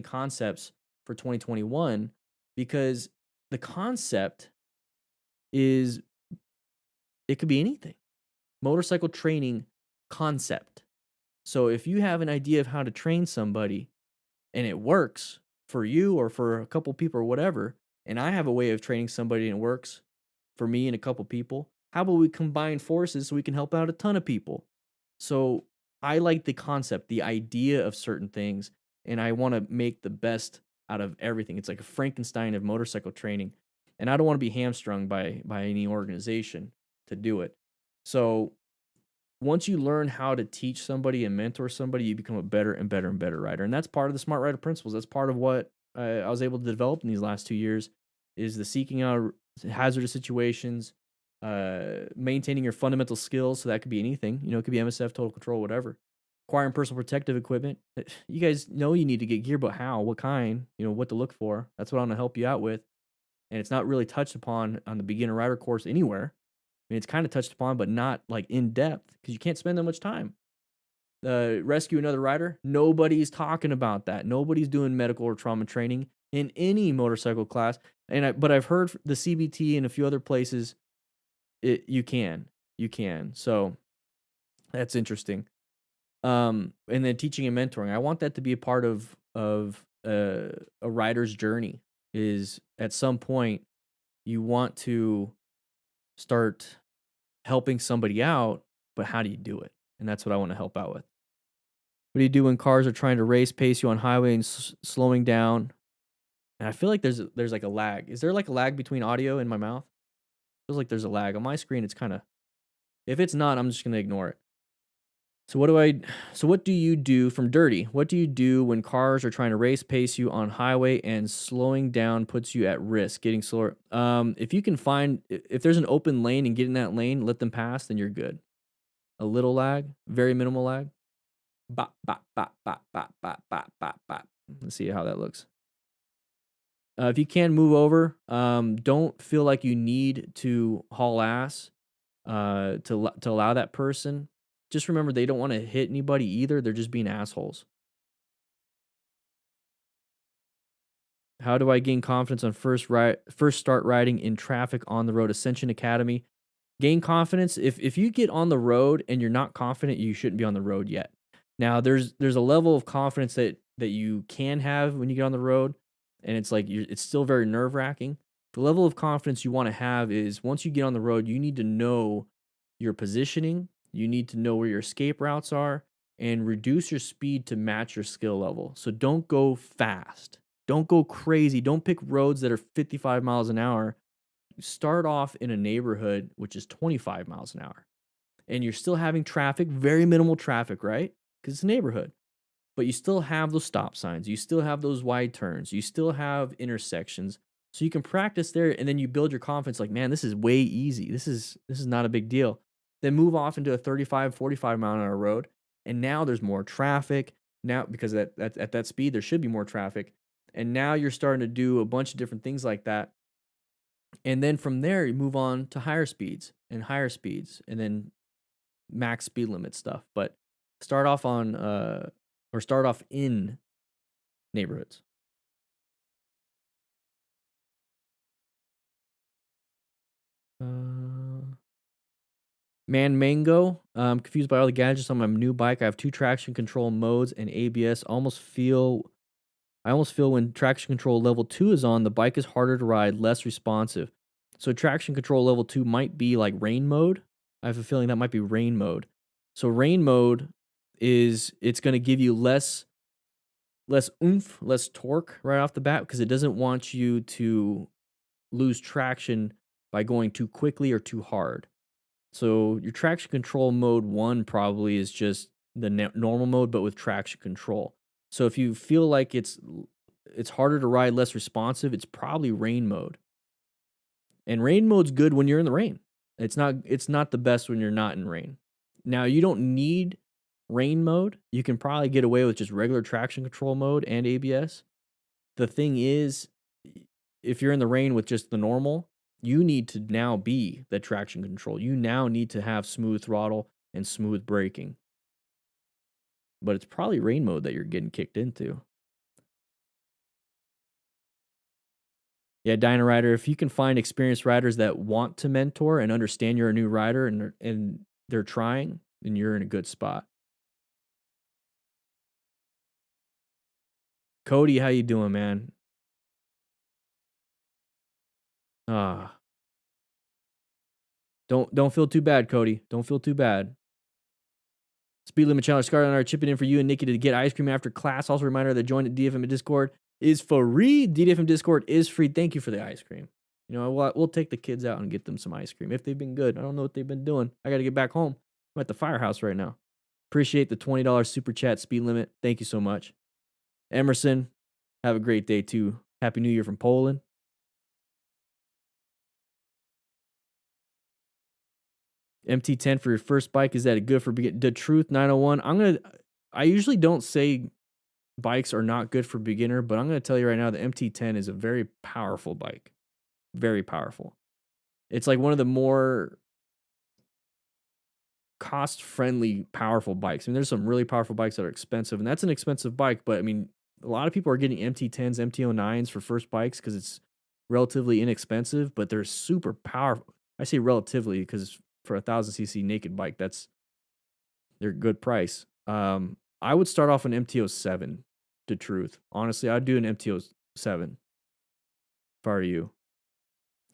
concepts for 2021, because the concept is, it could be anything. Motorcycle training concept. So if you have an idea of how to train somebody and it works for you or for a couple people or whatever, and I have a way of training somebody and it works for me and a couple people, how about we combine forces so we can help out a ton of people? So I like the concept, the idea of certain things, and I want to make the best out of everything. It's like a Frankenstein of motorcycle training, and I don't want to be hamstrung by any organization to do it. So once you learn how to teach somebody and mentor somebody, you become a better and better and better rider. And that's part of the Smart Rider principles. That's part of what I was able to develop in these last 2 years is the seeking out hazardous situations, maintaining your fundamental skills. So that could be anything, it could be MSF, total control, whatever. Acquiring personal protective equipment. You guys know you need to get gear, but how, what kind, what to look for. That's what I'm going to help you out with. And it's not really touched upon on the beginner rider course anywhere. I mean, it's kind of touched upon, but not like in depth because you can't spend that much time. Rescue another rider. Nobody's talking about that. Nobody's doing medical or trauma training in any motorcycle class. But I've heard the CBT and a few other places, you can. So that's interesting. And then teaching and mentoring. I want that to be a part of a rider's journey. Is at some point you want to start helping somebody out, but how do you do it? And that's what I want to help out with. What do you do when cars are trying to race pace you on highway and slowing down And I feel like there's like a lag. Is there like a lag between audio and my mouth? Feels like there's a lag. On my screen, it's kind of, if it's not, I'm just going to ignore it. So what do you do from dirty? What do you do when cars are trying to race pace you on highway and slowing down puts you at risk, getting slower? If you can find, if there's an open lane and get in that lane, let them pass, then you're good. A little lag, very minimal lag. Bop, bop, bop, bop, bop, bop, bop, bop, bop. Let's see how that looks. If you can move over, don't feel like you need to haul ass to allow that person. Just remember, they don't want to hit anybody either. They're just being assholes. How do I gain confidence on first start riding in traffic on the road? Ascension Academy. Gain confidence. If you get on the road and you're not confident, you shouldn't be on the road yet. Now, there's a level of confidence that you can have when you get on the road, and it's like it's still very nerve-wracking. The level of confidence you want to have is once you get on the road, you need to know your positioning. You need to know where your escape routes are and reduce your speed to match your skill level. So don't go fast. Don't go crazy. Don't pick roads that are 55 miles an hour. Start off in a neighborhood which is 25 miles an hour. And you're still having traffic, very minimal traffic, right? Because it's a neighborhood. But you still have those stop signs. You still have those wide turns. You still have intersections. So you can practice there, and then you build your confidence like, man, this is way easy. This is not a big deal. Then move off into a 35, 45 mile an hour road. And now there's more traffic. Now, because at that speed, there should be more traffic. And now you're starting to do a bunch of different things like that. And then from there, you move on to higher speeds, and then max speed limit stuff. But start off in neighborhoods. Man Mango, I'm confused by all the gadgets on my new bike. I have 2 traction control modes and ABS. I almost feel when traction control level 2 is on, the bike is harder to ride, less responsive. So traction control level 2 might be like rain mode. I have a feeling that might be rain mode. So rain mode it's going to give you less oomph, less torque right off the bat because it doesn't want you to lose traction by going too quickly or too hard. So your traction control mode 1 probably is just the normal mode, but with traction control. So if you feel like it's harder to ride, less responsive, it's probably rain mode. And rain mode's good when you're in the rain. It's not the best when you're not in rain. Now, you don't need rain mode. You can probably get away with just regular traction control mode and ABS. The thing is, if you're in the rain with just the normal, you need to now be the traction control. You now need to have smooth throttle and smooth braking. But it's probably rain mode that you're getting kicked into. Yeah, Dyna Rider, if you can find experienced riders that want to mentor and understand you're a new rider and they're trying, then you're in a good spot. Cody, how you doing, man? Don't feel too bad, Cody. Don't feel too bad. Speed Limit Challenge, Scarlett and I are chipping in for you and Nikki to get ice cream after class. Also, a reminder that join at DFM Discord is free. DFM Discord is free. Thank you for the ice cream. You know, we'll take the kids out and get them some ice cream if they've been good. I don't know what they've been doing. I got to get back home. I'm at the firehouse right now. Appreciate the $20 super chat Speed Limit. Thank you so much. Emerson, have a great day too. Happy New Year from Poland. MT10 for your first bike, is that a good for beginner? The Truth 901. I usually don't say bikes are not good for beginner, but I'm going to tell you right now the MT10 is a very powerful bike. Very powerful. It's like one of the more cost-friendly, powerful bikes. I mean, there's some really powerful bikes that are expensive, and that's an expensive bike, but I mean, a lot of people are getting MT10s, MT09s for first bikes because it's relatively inexpensive, but they're super powerful. I say relatively because for a 1000cc naked bike, they're a good price. I would start off an MT07 to Truth. Honestly, I'd do an MT07 if I were you.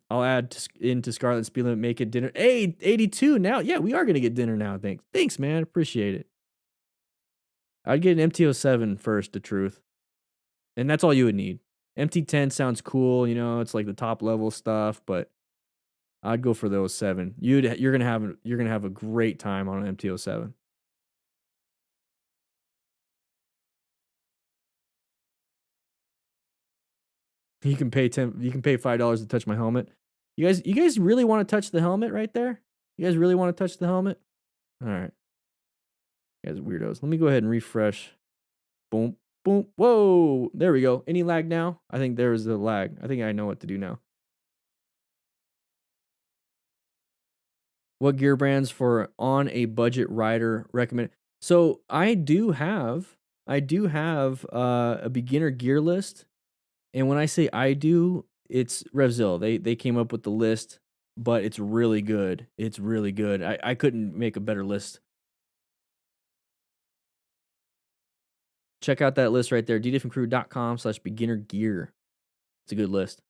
I'll add into Scarlet and Speed Limit, make it dinner. Hey, 82 now. Yeah, we are going to get dinner now. Thanks, man. Appreciate it. I'd get an MT07 first to Truth. And that's all you would need. MT10 sounds cool, you know, it's like the top level stuff, but I'd go for the 07. You're gonna have a great time on an MT-07. You can pay $5 to touch my helmet. You guys really want to touch the helmet right there? You guys really want to touch the helmet? All right. You guys are weirdos. Let me go ahead and refresh. Boom, boom. Whoa. There we go. Any lag now? I think there is a lag. I think I know what to do now. What gear brands for on a budget rider recommend? So I do have a beginner gear list. And when I say I do, it's RevZilla. They came up with the list, but it's really good. It's really good. I couldn't make a better list. Check out that list right there, ddifferentcrew.com/beginner gear. It's a good list.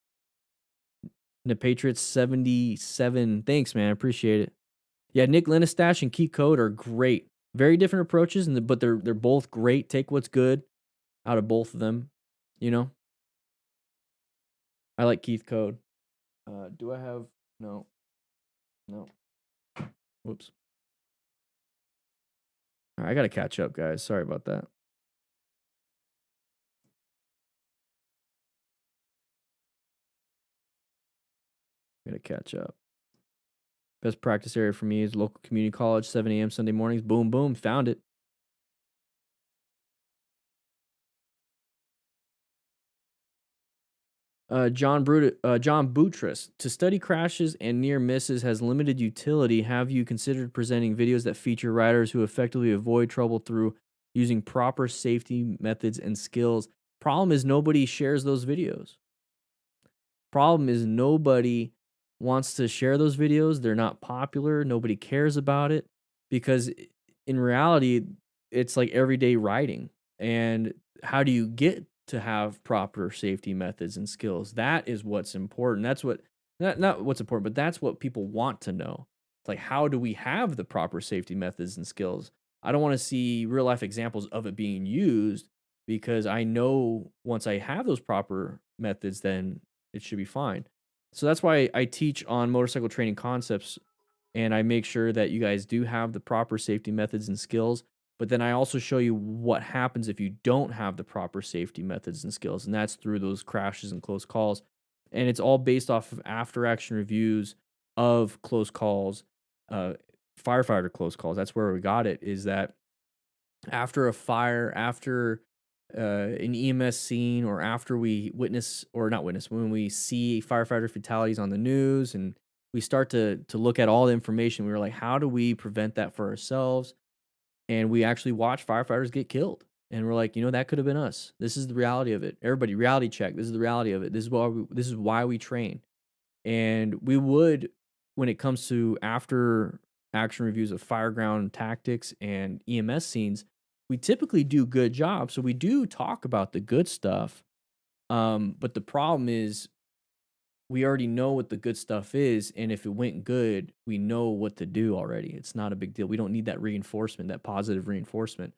The Patriots 77. Thanks, man. I appreciate it. Yeah, Nick Lenistash and Keith Code are great. Very different approaches, but they're both great. Take what's good out of both of them, you know? I like Keith Code. Do I have no. Whoops. All right, I gotta catch up, guys. Sorry about that. Gotta catch up. Best practice area for me is local community college, 7 a.m. Sunday mornings. Boom, boom. Found it. John Boutros. To study crashes and near misses has limited utility. Have you considered presenting videos that feature riders who effectively avoid trouble through using proper safety methods and skills? Problem is nobody shares those videos. Problem is nobody wants to share those videos. They're not popular. Nobody cares about it because in reality, it's like everyday riding. And how do you get to have proper safety methods and skills? That is what's important. That's what not what's important, but that's what people want to know. It's like, how do we have the proper safety methods and skills? I don't want to see real life examples of it being used because I know once I have those proper methods, then it should be fine. So that's why I teach on motorcycle training concepts and I make sure that you guys do have the proper safety methods and skills. But then I also show you what happens if you don't have the proper safety methods and skills. And that's through those crashes and close calls. And it's all based off of after action reviews of close calls, firefighter close calls. That's where we got it, is that after a fire, after an EMS scene, or after we witness, or not witness, when we see firefighter fatalities on the news and we start to look at all the information, we were like, how do we prevent that for ourselves? And we actually watch firefighters get killed. And we're like, you know, that could have been us. This is the reality of it. Everybody, reality check. This is the reality of it. This is why we train. And we would, when it comes to after action reviews of fireground tactics and EMS scenes, we typically do good jobs. So we do talk about the good stuff. But the problem is we already know what the good stuff is. And if it went good, we know what to do already. It's not a big deal. We don't need that reinforcement, that positive reinforcement.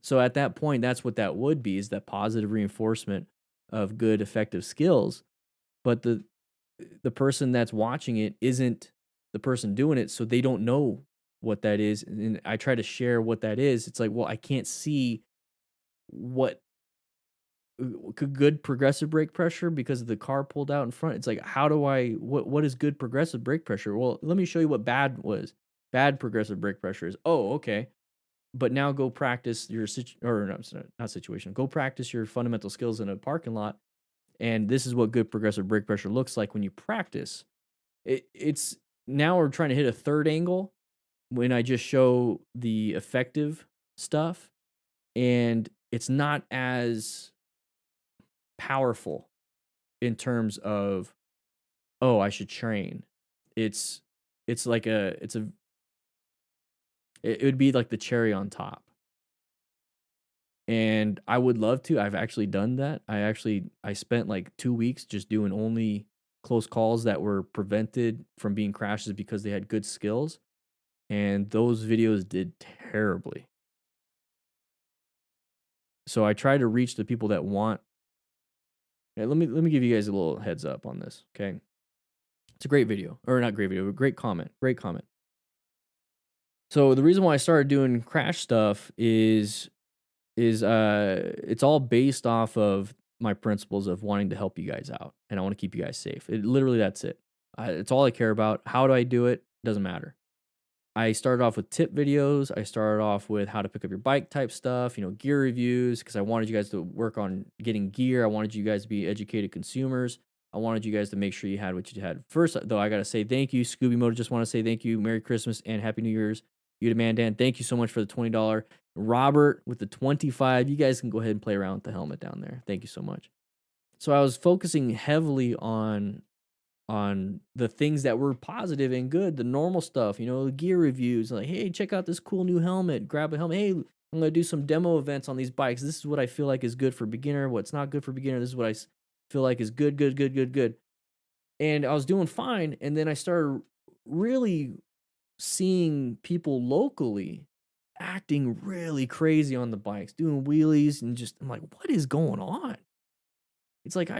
So at that point, that's what that would be, is that positive reinforcement of good, effective skills. But the person that's watching it isn't the person doing it. So they don't know what that is. And I try to share what that is. It's like, well, I can't see what good progressive brake pressure because the car pulled out in front. It's like, how do what is good progressive brake pressure? Well, let me show you what bad progressive brake pressure is. Oh, okay. But now go practice your not situation. Go practice your fundamental skills in a parking lot. And this is what good progressive brake pressure looks like when you practice. It's now we're trying to hit a third angle when I just show the effective stuff, and it's not as powerful in terms of, oh, I should train. It would be like the cherry on top. And I would love to. I've actually done that. I spent like 2 weeks just doing only close calls that were prevented from being crashes because they had good skills. And those videos did terribly. So I try to reach the people that want Okay, let me give you guys a little heads up on this. Okay, it's a great video, or not great video, but great comment. Great comment. So the reason why I started doing crash stuff is it's all based off of my principles of wanting to help you guys out, and I want to keep you guys safe. Literally, that's it. It's all I care about. How do I do it? Doesn't matter. I started off with tip videos. I started off with how to pick up your bike type stuff, gear reviews, because I wanted you guys to work on getting gear. I wanted you guys to be educated consumers. I wanted you guys to make sure you had what you had. First, though, I got to say thank you. Scooby Moto just want to say thank you. Merry Christmas and Happy New Year's. You to Man Dan, thank you so much for the $20. Robert with the 25. You guys can go ahead and play around with the helmet down there. Thank you so much. So I was focusing heavily on the things that were positive and good, the normal stuff, gear reviews, like, hey, check out this cool new helmet, grab a helmet. Hey, I'm going to do some demo events on these bikes. This is what I feel like is good for beginner, what's not good for beginner. This is what I feel like is good. And I was doing fine. And then I started really seeing people locally acting really crazy on the bikes, doing wheelies, and I'm like, what is going on? It's like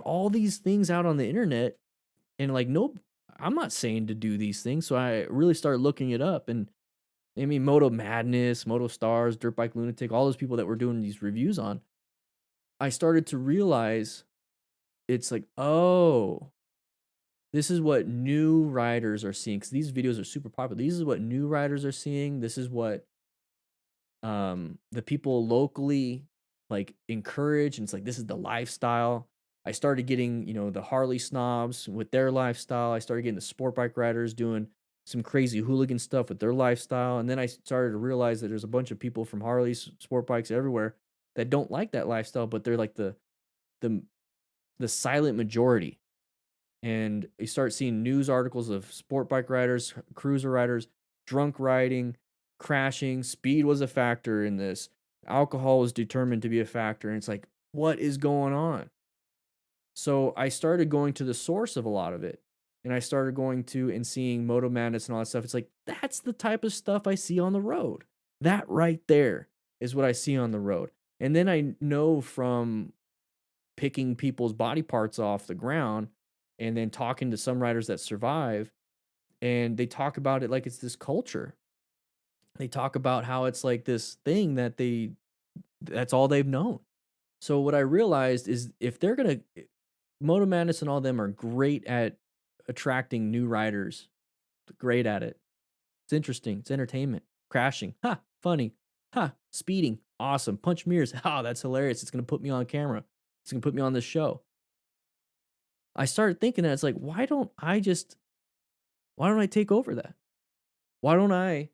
all these things out on the internet, and like, nope, I'm not saying to do these things. So I really started looking it up, and I mean, Moto Madness, Moto Stars, Dirt Bike Lunatic, all those people that were doing these reviews on, I started to realize it's like, oh, this is what new riders are seeing, because these videos are super popular. This is what new riders are seeing. This is what the people locally like encourage, and it's like, this is the lifestyle. I started getting, the Harley snobs with their lifestyle. I started getting the sport bike riders doing some crazy hooligan stuff with their lifestyle. And then I started to realize that there's a bunch of people from Harleys, sport bikes everywhere that don't like that lifestyle, but they're like the silent majority. And you start seeing news articles of sport bike riders, cruiser riders, drunk riding, crashing. Speed was a factor in this. Alcohol was determined to be a factor. And it's like, what is going on? So I started going to the source of a lot of it. And I started going to and seeing Moto Madness and all that stuff. It's like, that's the type of stuff I see on the road. That right there is what I see on the road. And then I know from picking people's body parts off the ground and then talking to some riders that survive, and they talk about it like it's this culture. They talk about how it's like this thing that's all they've known. So what I realized is, if they're going to, Moto Madness and all them are great at attracting new riders. Great at it. It's interesting. It's entertainment. Crashing. Ha, funny. Ha, speeding. Awesome. Punch mirrors. Ha, that's hilarious. It's going to put me on camera. It's going to put me on this show. I started thinking that it's like, why don't I take over that? Why don't I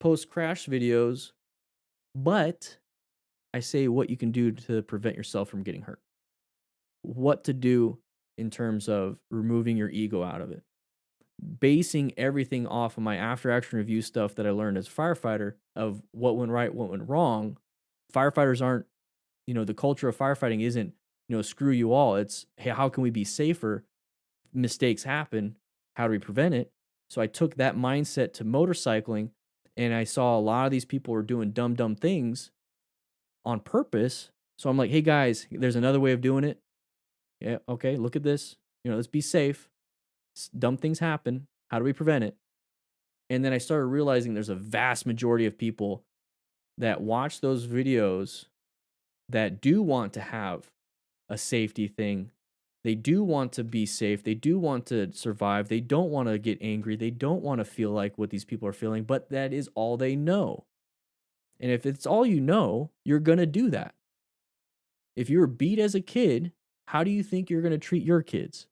post crash videos, but I say what you can do to prevent yourself from getting hurt? What to do in terms of removing your ego out of it. Basing everything off of my after action review stuff that I learned as a firefighter of what went right, what went wrong. Firefighters aren't, the culture of firefighting isn't, screw you all. It's, hey, how can we be safer? Mistakes happen. How do we prevent it? So I took that mindset to motorcycling, and I saw a lot of these people were doing dumb things on purpose. So I'm like, hey guys, there's another way of doing it. Yeah, okay, look at this. Let's be safe. Dumb things happen. How do we prevent it? And then I started realizing there's a vast majority of people that watch those videos that do want to have a safety thing. They do want to be safe. They do want to survive. They don't want to get angry. They don't want to feel like what these people are feeling, but that is all they know. And if it's all you know, you're going to do that. If you were beat as a kid, how do you think you're going to treat your kids?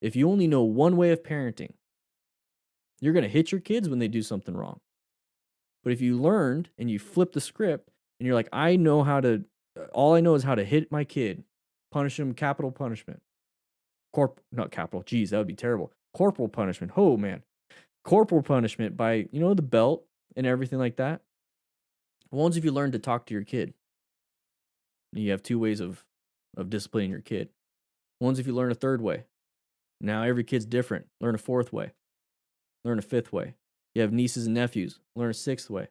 If you only know one way of parenting, you're going to hit your kids when they do something wrong. But if you learned and you flip the script and you're like, all I know is how to hit my kid, punish him, capital punishment. Not capital, geez, that would be terrible. Corporal punishment, oh man. Corporal punishment by, the belt and everything like that. Once if you learn to talk to your kid, you have two ways of disciplining your kid. One's if you learn a third way. Now every kid's different. Learn a fourth way. Learn a fifth way. You have nieces and nephews. Learn a sixth way.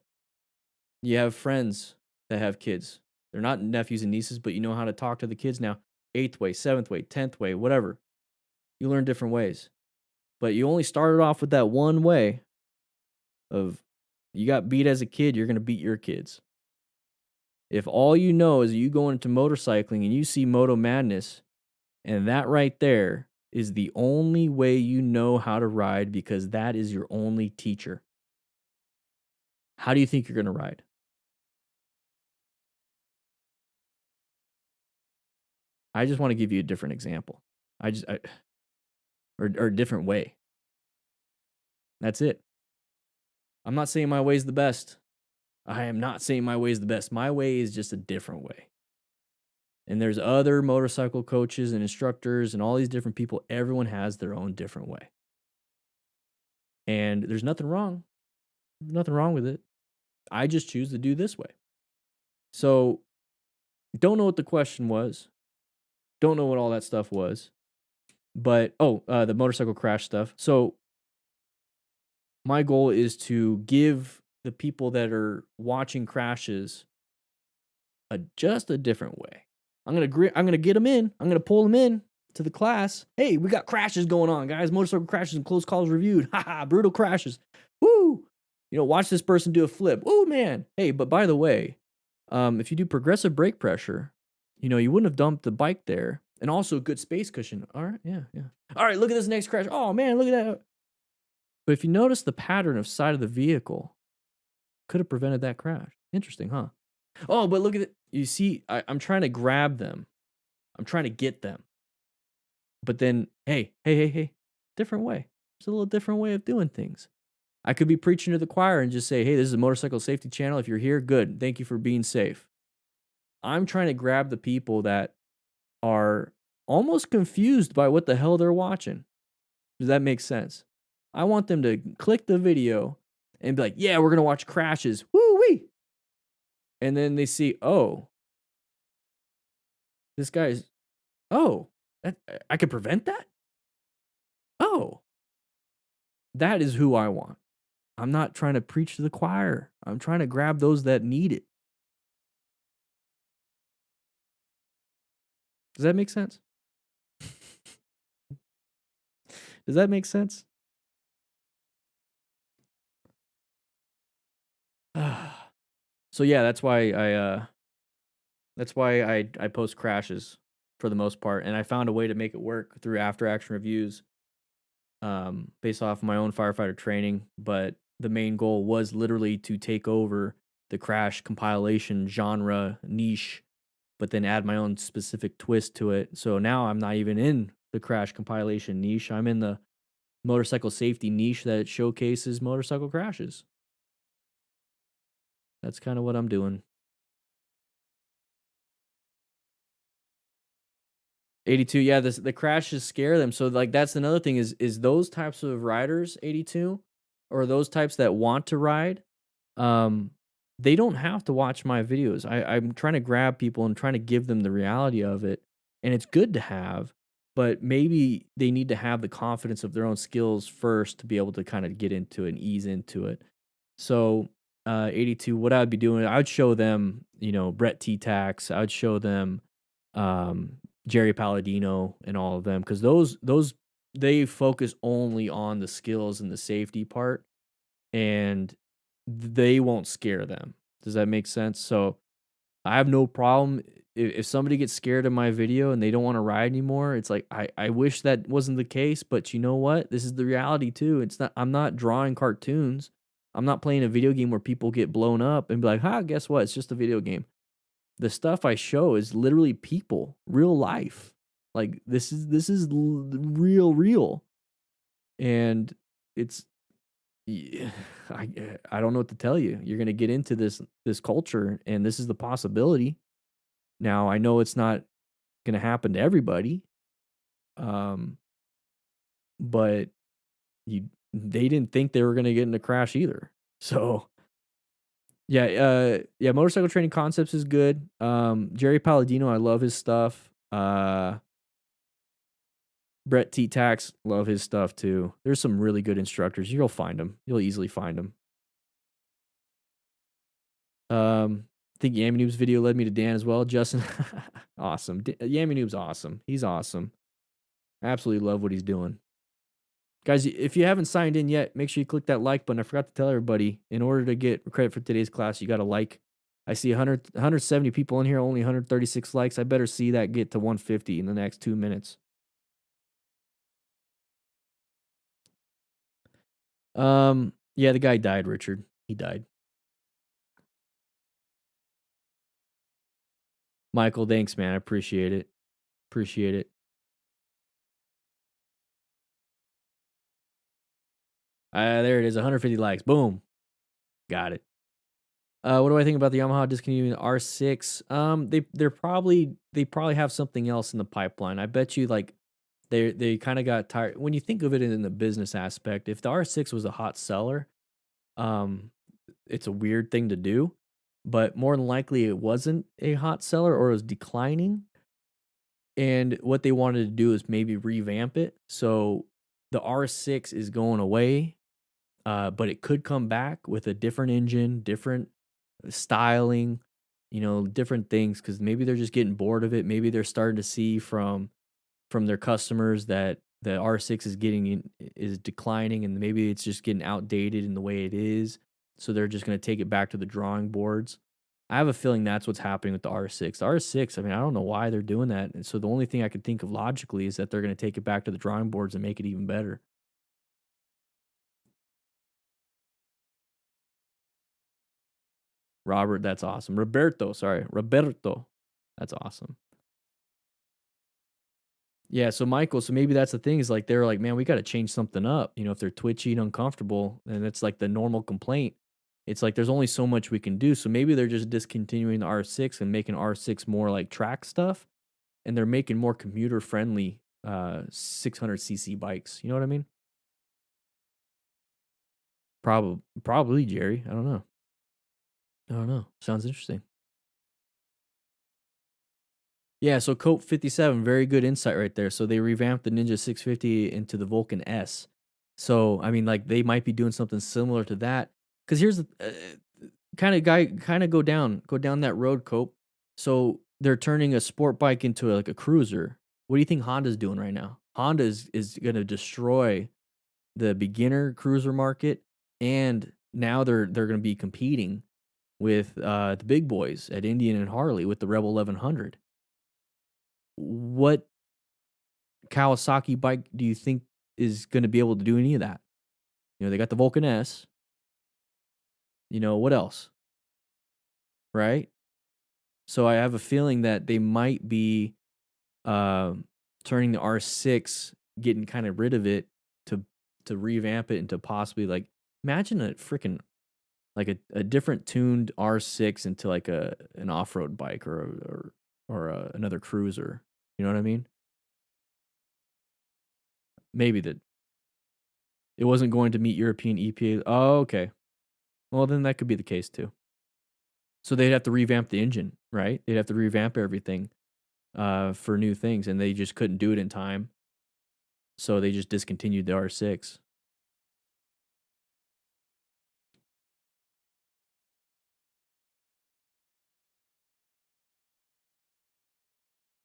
You have friends that have kids. They're not nephews and nieces, but you know how to talk to the kids now. 8th way, 7th way, 10th way, whatever. You learn different ways. But you only started off with that one way of you got beat as a kid, you're going to beat your kids. If all you know is you going into motorcycling and you see Moto Madness, and that right there is the only way you know how to ride because that is your only teacher. How do you think you're going to ride? I just want to give you a different example. Or a different way. That's it. I'm not saying my way is the best. I am not saying my way is the best. My way is just a different way. And there's other motorcycle coaches and instructors and all these different people. Everyone has their own different way. And there's nothing wrong. Nothing wrong with it. I just choose to do this way. So, don't know what the question was. Don't know what all that stuff was. But, the motorcycle crash stuff. So, my goal is to give the people that are watching crashes just a different way. I'm gonna get them in. I'm gonna pull them in to the class. Hey, we got crashes going on, guys. Motorcycle crashes and close calls reviewed. Haha, brutal crashes. Woo! Watch this person do a flip. Woo, man. Hey, but by the way, if you do progressive brake pressure, you wouldn't have dumped the bike there. And also good space cushion. All right, yeah. All right, look at this next crash. Oh, man, look at that. But if you notice the pattern of side of the vehicle, could have prevented that crash. Interesting, huh? Oh, but look at it. You see, I'm trying to grab them. I'm trying to get them. But then, hey, different way. There's a little different way of doing things. I could be preaching to the choir and just say, hey, this is a motorcycle safety channel. If you're here, good. Thank you for being safe. I'm trying to grab the people that are almost confused by what the hell they're watching. Does that make sense? I want them to click the video and be like, yeah, we're going to watch crashes. Woo-wee. And then they see, this guy's, I could prevent that? That is who I want. I'm not trying to preach to the choir. I'm trying to grab those that need it. Does that make sense? Does that make sense? So yeah, that's why I post crashes for the most part, and I found a way to make it work through after action reviews, based off of my own firefighter training. But the main goal was literally to take over the crash compilation genre niche, but then add my own specific twist to it. So now I'm not even in the crash compilation niche. I'm in the motorcycle safety niche that showcases motorcycle crashes. That's kind of what I'm doing. 82, yeah, the crashes scare them. So like that's another thing is those types of riders, 82, or those types that want to ride, they don't have to watch my videos. I'm trying to grab people and trying to give them the reality of it. And it's good to have, but maybe they need to have the confidence of their own skills first to be able to kind of get into it and ease into it. So 82, what I'd be doing, I would show them, Brett T-Tax. I would show them Jerry Palladino and all of them, because those they focus only on the skills and the safety part, and they won't scare them. Does that make sense? So I have no problem if somebody gets scared of my video and they don't want to ride anymore. It's like I wish that wasn't the case, but you know what? This is the reality too. I'm not drawing cartoons. I'm not playing a video game where people get blown up and be like, guess what? It's just a video game. The stuff I show is literally people, real life. Like this is real. And it's, I don't know what to tell you. You're going to get into this culture, and this is the possibility. Now, I know it's not going to happen to everybody. But they didn't think they were going to get in a crash either. So yeah, motorcycle training concepts is good. Jerry Palladino, I love his stuff. Brett T-Tax, love his stuff too. There's some really good instructors. You'll find them. You'll easily find them. think Yammy Noob's video led me to Dan as well. Justin, awesome. Yammy Noob's awesome. He's awesome. I absolutely love what he's doing. Guys, if you haven't signed in yet, make sure you click that like button. I forgot to tell everybody, in order to get credit for today's class, you got to like. I see 170 people in here, only 136 likes. I better see that get to 150 in the next 2 minutes. Yeah, the guy died, Richard. He died. Michael, thanks, man. I appreciate it. Appreciate it. There it is, 150 likes. Boom. Got it. What do I think about the Yamaha discontinuing the R6? They probably have something else in the pipeline. I bet you like they kind of got tired. When you think of it in the business aspect, if the R6 was a hot seller, it's a weird thing to do, but more than likely it wasn't a hot seller or it was declining. And what they wanted to do is maybe revamp it. So the R6 is going away, but it could come back with a different engine, different styling, different things, because maybe they're just getting bored of it. Maybe they're starting to see from their customers that the R6 is declining, and maybe it's just getting outdated in the way it is. So they're just going to take it back to the drawing boards. I have a feeling that's what's happening with the R6. The R6, I mean, I don't know why they're doing that. And so the only thing I could think of logically is that they're going to take it back to the drawing boards and make it even better. Robert, that's awesome. Roberto, that's awesome. Yeah, so Michael, so maybe that's the thing is like they're like, man, we got to change something up. If they're twitchy and uncomfortable, and it's like the normal complaint, it's like there's only so much we can do. So maybe they're just discontinuing the R6 and making R6 more like track stuff, and they're making more commuter friendly 600cc bikes. You know what I mean? Probably Jerry. I don't know. Sounds interesting. Yeah, so Cope 57, very good insight right there. So they revamped the Ninja 650 into the Vulcan S. So I mean, like they might be doing something similar to that. Because here's the kind of go down that road, Cope. So they're turning a sport bike into like a cruiser. What do you think Honda's doing right now? Honda is going to destroy the beginner cruiser market, and now they're going to be competing with the big boys at Indian and Harley with the Rebel 1100. What Kawasaki bike do you think is going to be able to do any of that? They got the Vulcan S. What else? Right? So I have a feeling that they might be turning the R6, getting kind of rid of it to revamp it into possibly like, imagine a freaking like a different tuned R6 into like an off-road bike or another cruiser. You know what I mean? Maybe that it wasn't going to meet European EPA. Oh, okay. Well, then that could be the case too. So they'd have to revamp the engine, right? They'd have to revamp everything for new things, and they just couldn't do it in time. So they just discontinued the R6.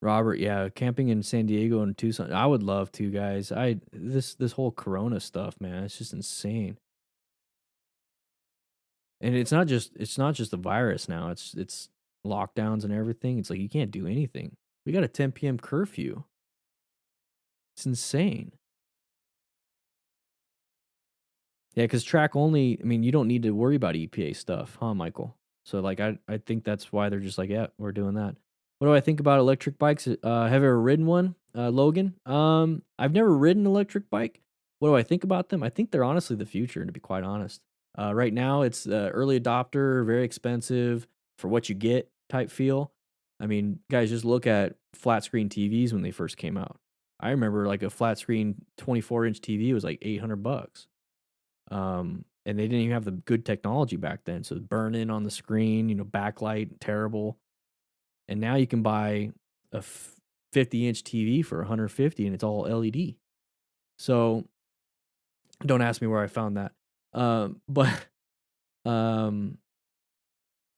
Robert, yeah, camping in San Diego and Tucson. I would love to, guys. This whole Corona stuff, man, it's just insane. And it's not just the virus now. It's lockdowns and everything. It's like you can't do anything. We got a 10 p.m. curfew. It's insane. Yeah, because track only, I mean, you don't need to worry about EPA stuff, huh, Michael? So like I think that's why they're just like, yeah, we're doing that. What do I think about electric bikes? Have you ever ridden one, Logan? I've never ridden an electric bike. What do I think about them? I think they're honestly the future, to be quite honest. Right now, it's early adopter, very expensive for what you get type feel. I mean, guys, just look at flat screen TVs when they first came out. I remember like a flat screen 24-inch TV was like $800. And they didn't even have the good technology back then. So burn in on the screen, backlight, terrible. And now you can buy a 50-inch TV for $150 and it's all LED. So don't ask me where I found that. But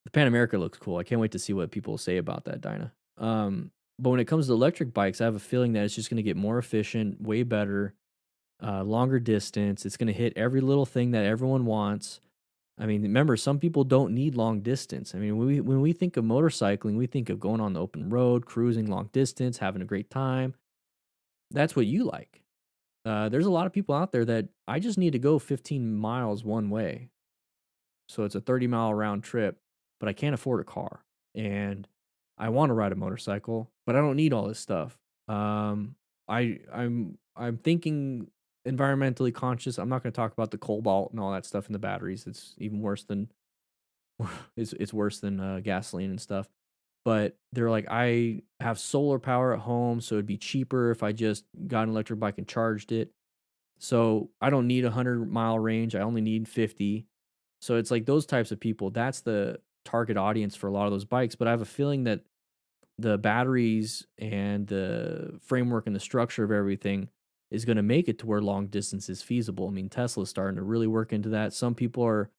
The Pan America looks cool. I can't wait to see what people say about that, Dinah. But when it comes to electric bikes, I have a feeling that it's just going to get more efficient, way better, longer distance. It's going to hit every little thing that everyone wants. I mean, remember, some people don't need long distance. I mean, when we think of motorcycling, we think of going on the open road, cruising long distance, having a great time. That's what you like. There's a lot of people out there that I just need to go 15 miles one way. So it's a 30-mile round trip, but I can't afford a car. And I want to ride a motorcycle, but I don't need all this stuff. I'm thinking environmentally conscious. I'm not going to talk about the cobalt and all that stuff in the batteries. It's even worse than it's worse than gasoline and stuff. But they're like, I have solar power at home, so it'd be cheaper if I just got an electric bike and charged it. So I don't need a 100-mile range. I only need 50. So it's like those types of people. That's the target audience for a lot of those bikes. But I have a feeling that the batteries and the framework and the structure of everything is going to make it to where long distance is feasible. I mean, Tesla's starting to really work into that. Some people are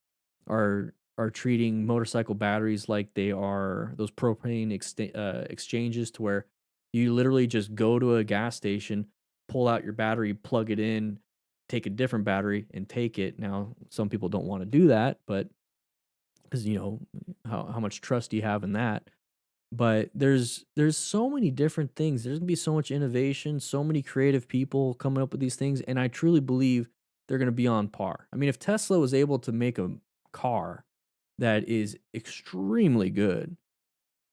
treating motorcycle batteries like they are those propane exchanges, to where you literally just go to a gas station, pull out your battery, plug it in, take a different battery and take it. Now, some people don't want to do that, but because how much trust do you have in that? But there's so many different things. There's gonna be so much innovation, so many creative people coming up with these things, and I truly believe they're gonna be on par. I mean, if Tesla was able to make a car that is extremely good,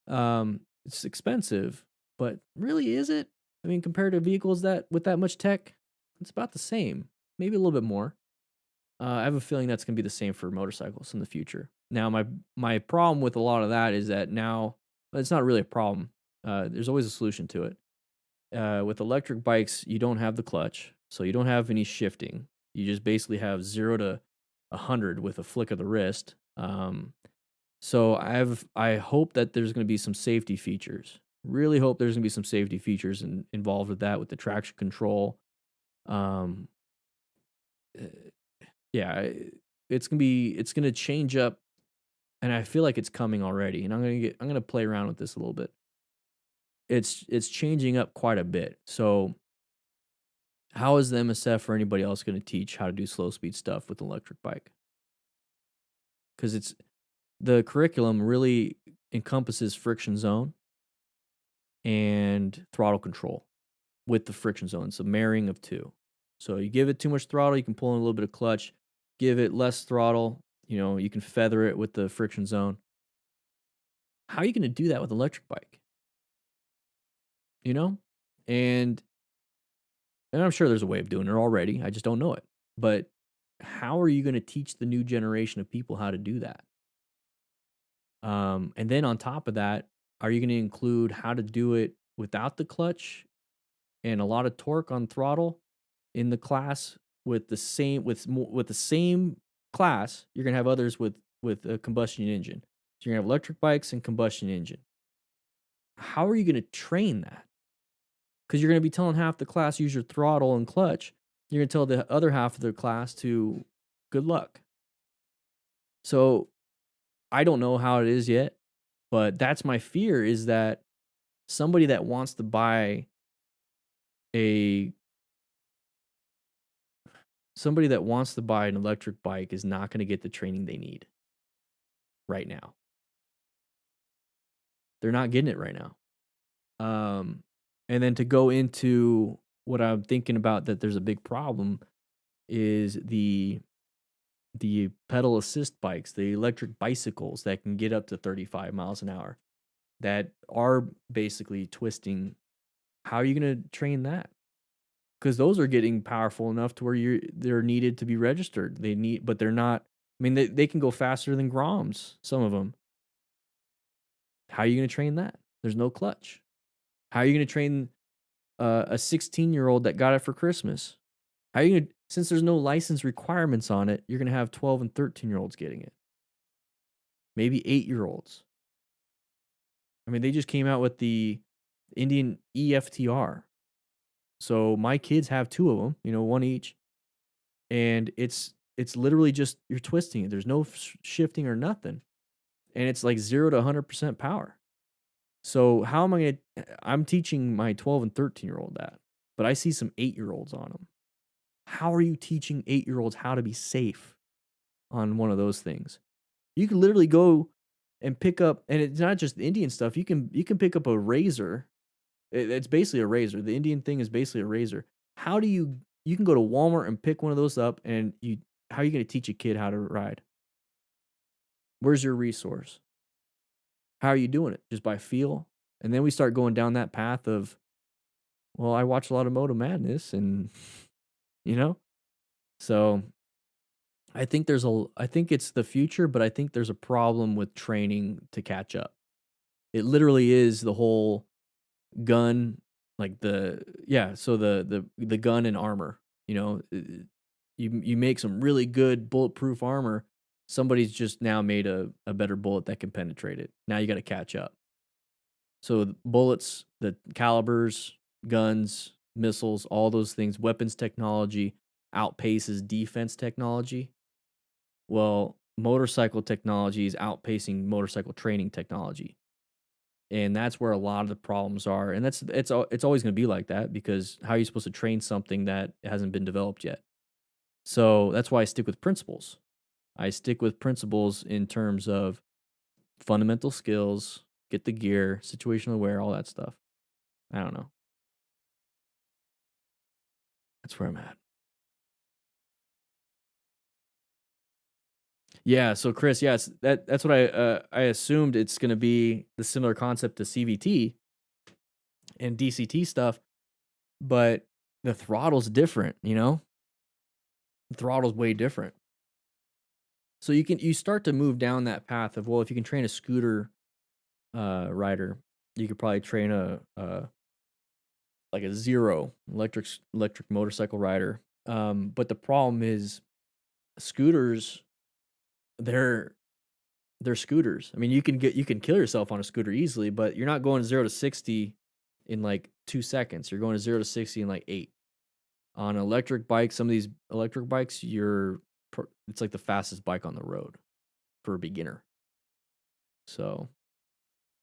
it's expensive, but really is it? I mean, compared to vehicles that with that much tech, it's about the same, maybe a little bit more. I have a feeling that's gonna be the same for motorcycles in the future. Now, my problem with a lot of that is that now it's not really a problem. There's always a solution to it. With electric bikes, you don't have the clutch, so you don't have any shifting. You just basically have 0 to 100 with a flick of the wrist. So I hope that there's going to be some safety features. Really hope there's going to be some safety features involved with that, with the traction control. Um, uh, yeah, it's gonna change up, and I feel like it's coming already. And I'm gonna play around with this a little bit. It's changing up quite a bit. So how is the MSF or anybody else going to teach how to do slow speed stuff with an electric bike? Because the curriculum really encompasses friction zone and throttle control with the friction zone. It's a marrying of two. So you give it too much throttle, you can pull in a little bit of clutch. Give it less throttle, you can feather it with the friction zone. How are you going to do that with an electric bike? And I'm sure there's a way of doing it already. I just don't know it. But how are you going to teach the new generation of people how to do that? And then on top of that, are you going to include how to do it without the clutch and a lot of torque on throttle in the class with the same class? You're going to have others with a combustion engine. So you're going to have electric bikes and combustion engine. How are you going to train that? Because you're going to be telling half the class use your throttle and clutch. You're going to tell the other half of the class to good luck. So I don't know how it is yet, but that's my fear, is that somebody that wants to buy an electric bike is not going to get the training they need right now. They're not getting it right now. And then to go into what I'm thinking about, that there's a big problem, is the pedal assist bikes, the electric bicycles that can get up to 35 miles an hour, that are basically twisting. How are you going to train that? Because those are getting powerful enough to where they're needed to be registered. But they're not. I mean, they can go faster than Groms, some of them. How are you going to train that? There's no clutch. How are you going to train a 16-year-old that got it for Christmas? How are you going to, since there's no license requirements on it, you're going to have 12 and 13-year-olds getting it. Maybe 8-year-olds. I mean, they just came out with the Indian EFTR. So my kids have 2 of them, one each. And it's literally just, you're twisting it. There's no shifting or nothing. and it's like 0 to 100% power. So how am I going to, I'm teaching my 12 and 13-year-old that, but I see some 8-year-olds on them. How are you teaching 8-year-olds how to be safe on one of those things? You can literally go and pick up, and it's not just the Indian stuff. You can pick up a razor. It's basically a razor. The Indian thing is basically a razor. How do you can go to Walmart and pick one of those up, and how are you going to teach a kid how to ride? Where's your resource? How are you doing it? Just by feel? And then we start going down that path of, well, I watch a lot of Moto Madness, and so I think it's the future, but I think there's a problem with training to catch up. It literally is the whole gun, like the gun and armor. You make some really good bulletproof armor. Somebody's just now made a better bullet that can penetrate it. Now you got to catch up. So the bullets, the calibers, guns, missiles, all those things, weapons technology outpaces defense technology. Well, motorcycle technology is outpacing motorcycle training technology. And that's where a lot of the problems are. And it's always going to be like that, because how are you supposed to train something that hasn't been developed yet? So that's why I stick with principles. I stick with principles in terms of fundamental skills, get the gear, situational aware, all that stuff. I don't know. That's where I'm at. Yeah, so Chris, yes, that's what I assumed. It's going to be the similar concept to CVT and DCT stuff, but the throttle's different, The throttle's way different. So you start to move down that path of, well, if you can train a scooter rider, you could probably train like a zero electric motorcycle rider. But the problem is scooters, they're scooters. I mean, you can kill yourself on a scooter easily, but you're not going 0 to 60 in like 2 seconds. You're going to 0 to 60 in like 8. On an electric bike, some of these electric bikes, it's like the fastest bike on the road for a beginner. So,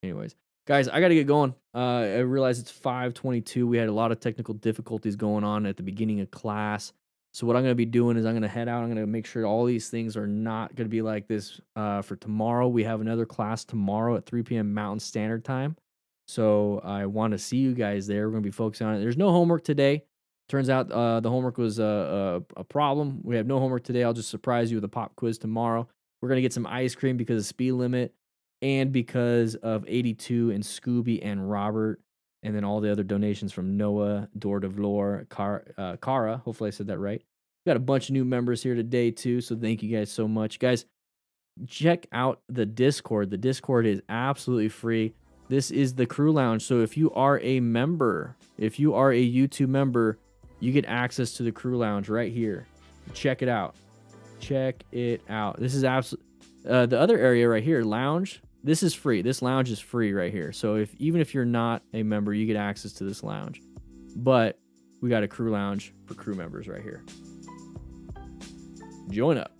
anyways, guys, I got to get going. I realize it's 5:22. We had a lot of technical difficulties going on at the beginning of class. So what I'm going to be doing is I'm going to head out. I'm going to make sure all these things are not going to be like this for tomorrow. We have another class tomorrow at 3 p.m. Mountain Standard Time. So I want to see you guys there. We're going to be focusing on it. There's no homework today. Turns out the homework was a problem. We have no homework today. I'll just surprise you with a pop quiz tomorrow. We're going to get some ice cream because of speed limit and because of 82 and Scooby and Robert. And then all the other donations from Noah, Dor Devlor, Kara. Hopefully I said that right. We got a bunch of new members here today too, so thank you guys so much. Guys, check out the Discord. The Discord is absolutely free. This is the Crew Lounge. So if you are a member, if you are a YouTube member, you get access to the Crew Lounge right here. Check it out. Check it out. This is absolutely the other area right here, lounge. This is free. This lounge is free right here. So even if you're not a member, you get access to this lounge. But we got a Crew Lounge for crew members right here. Join up.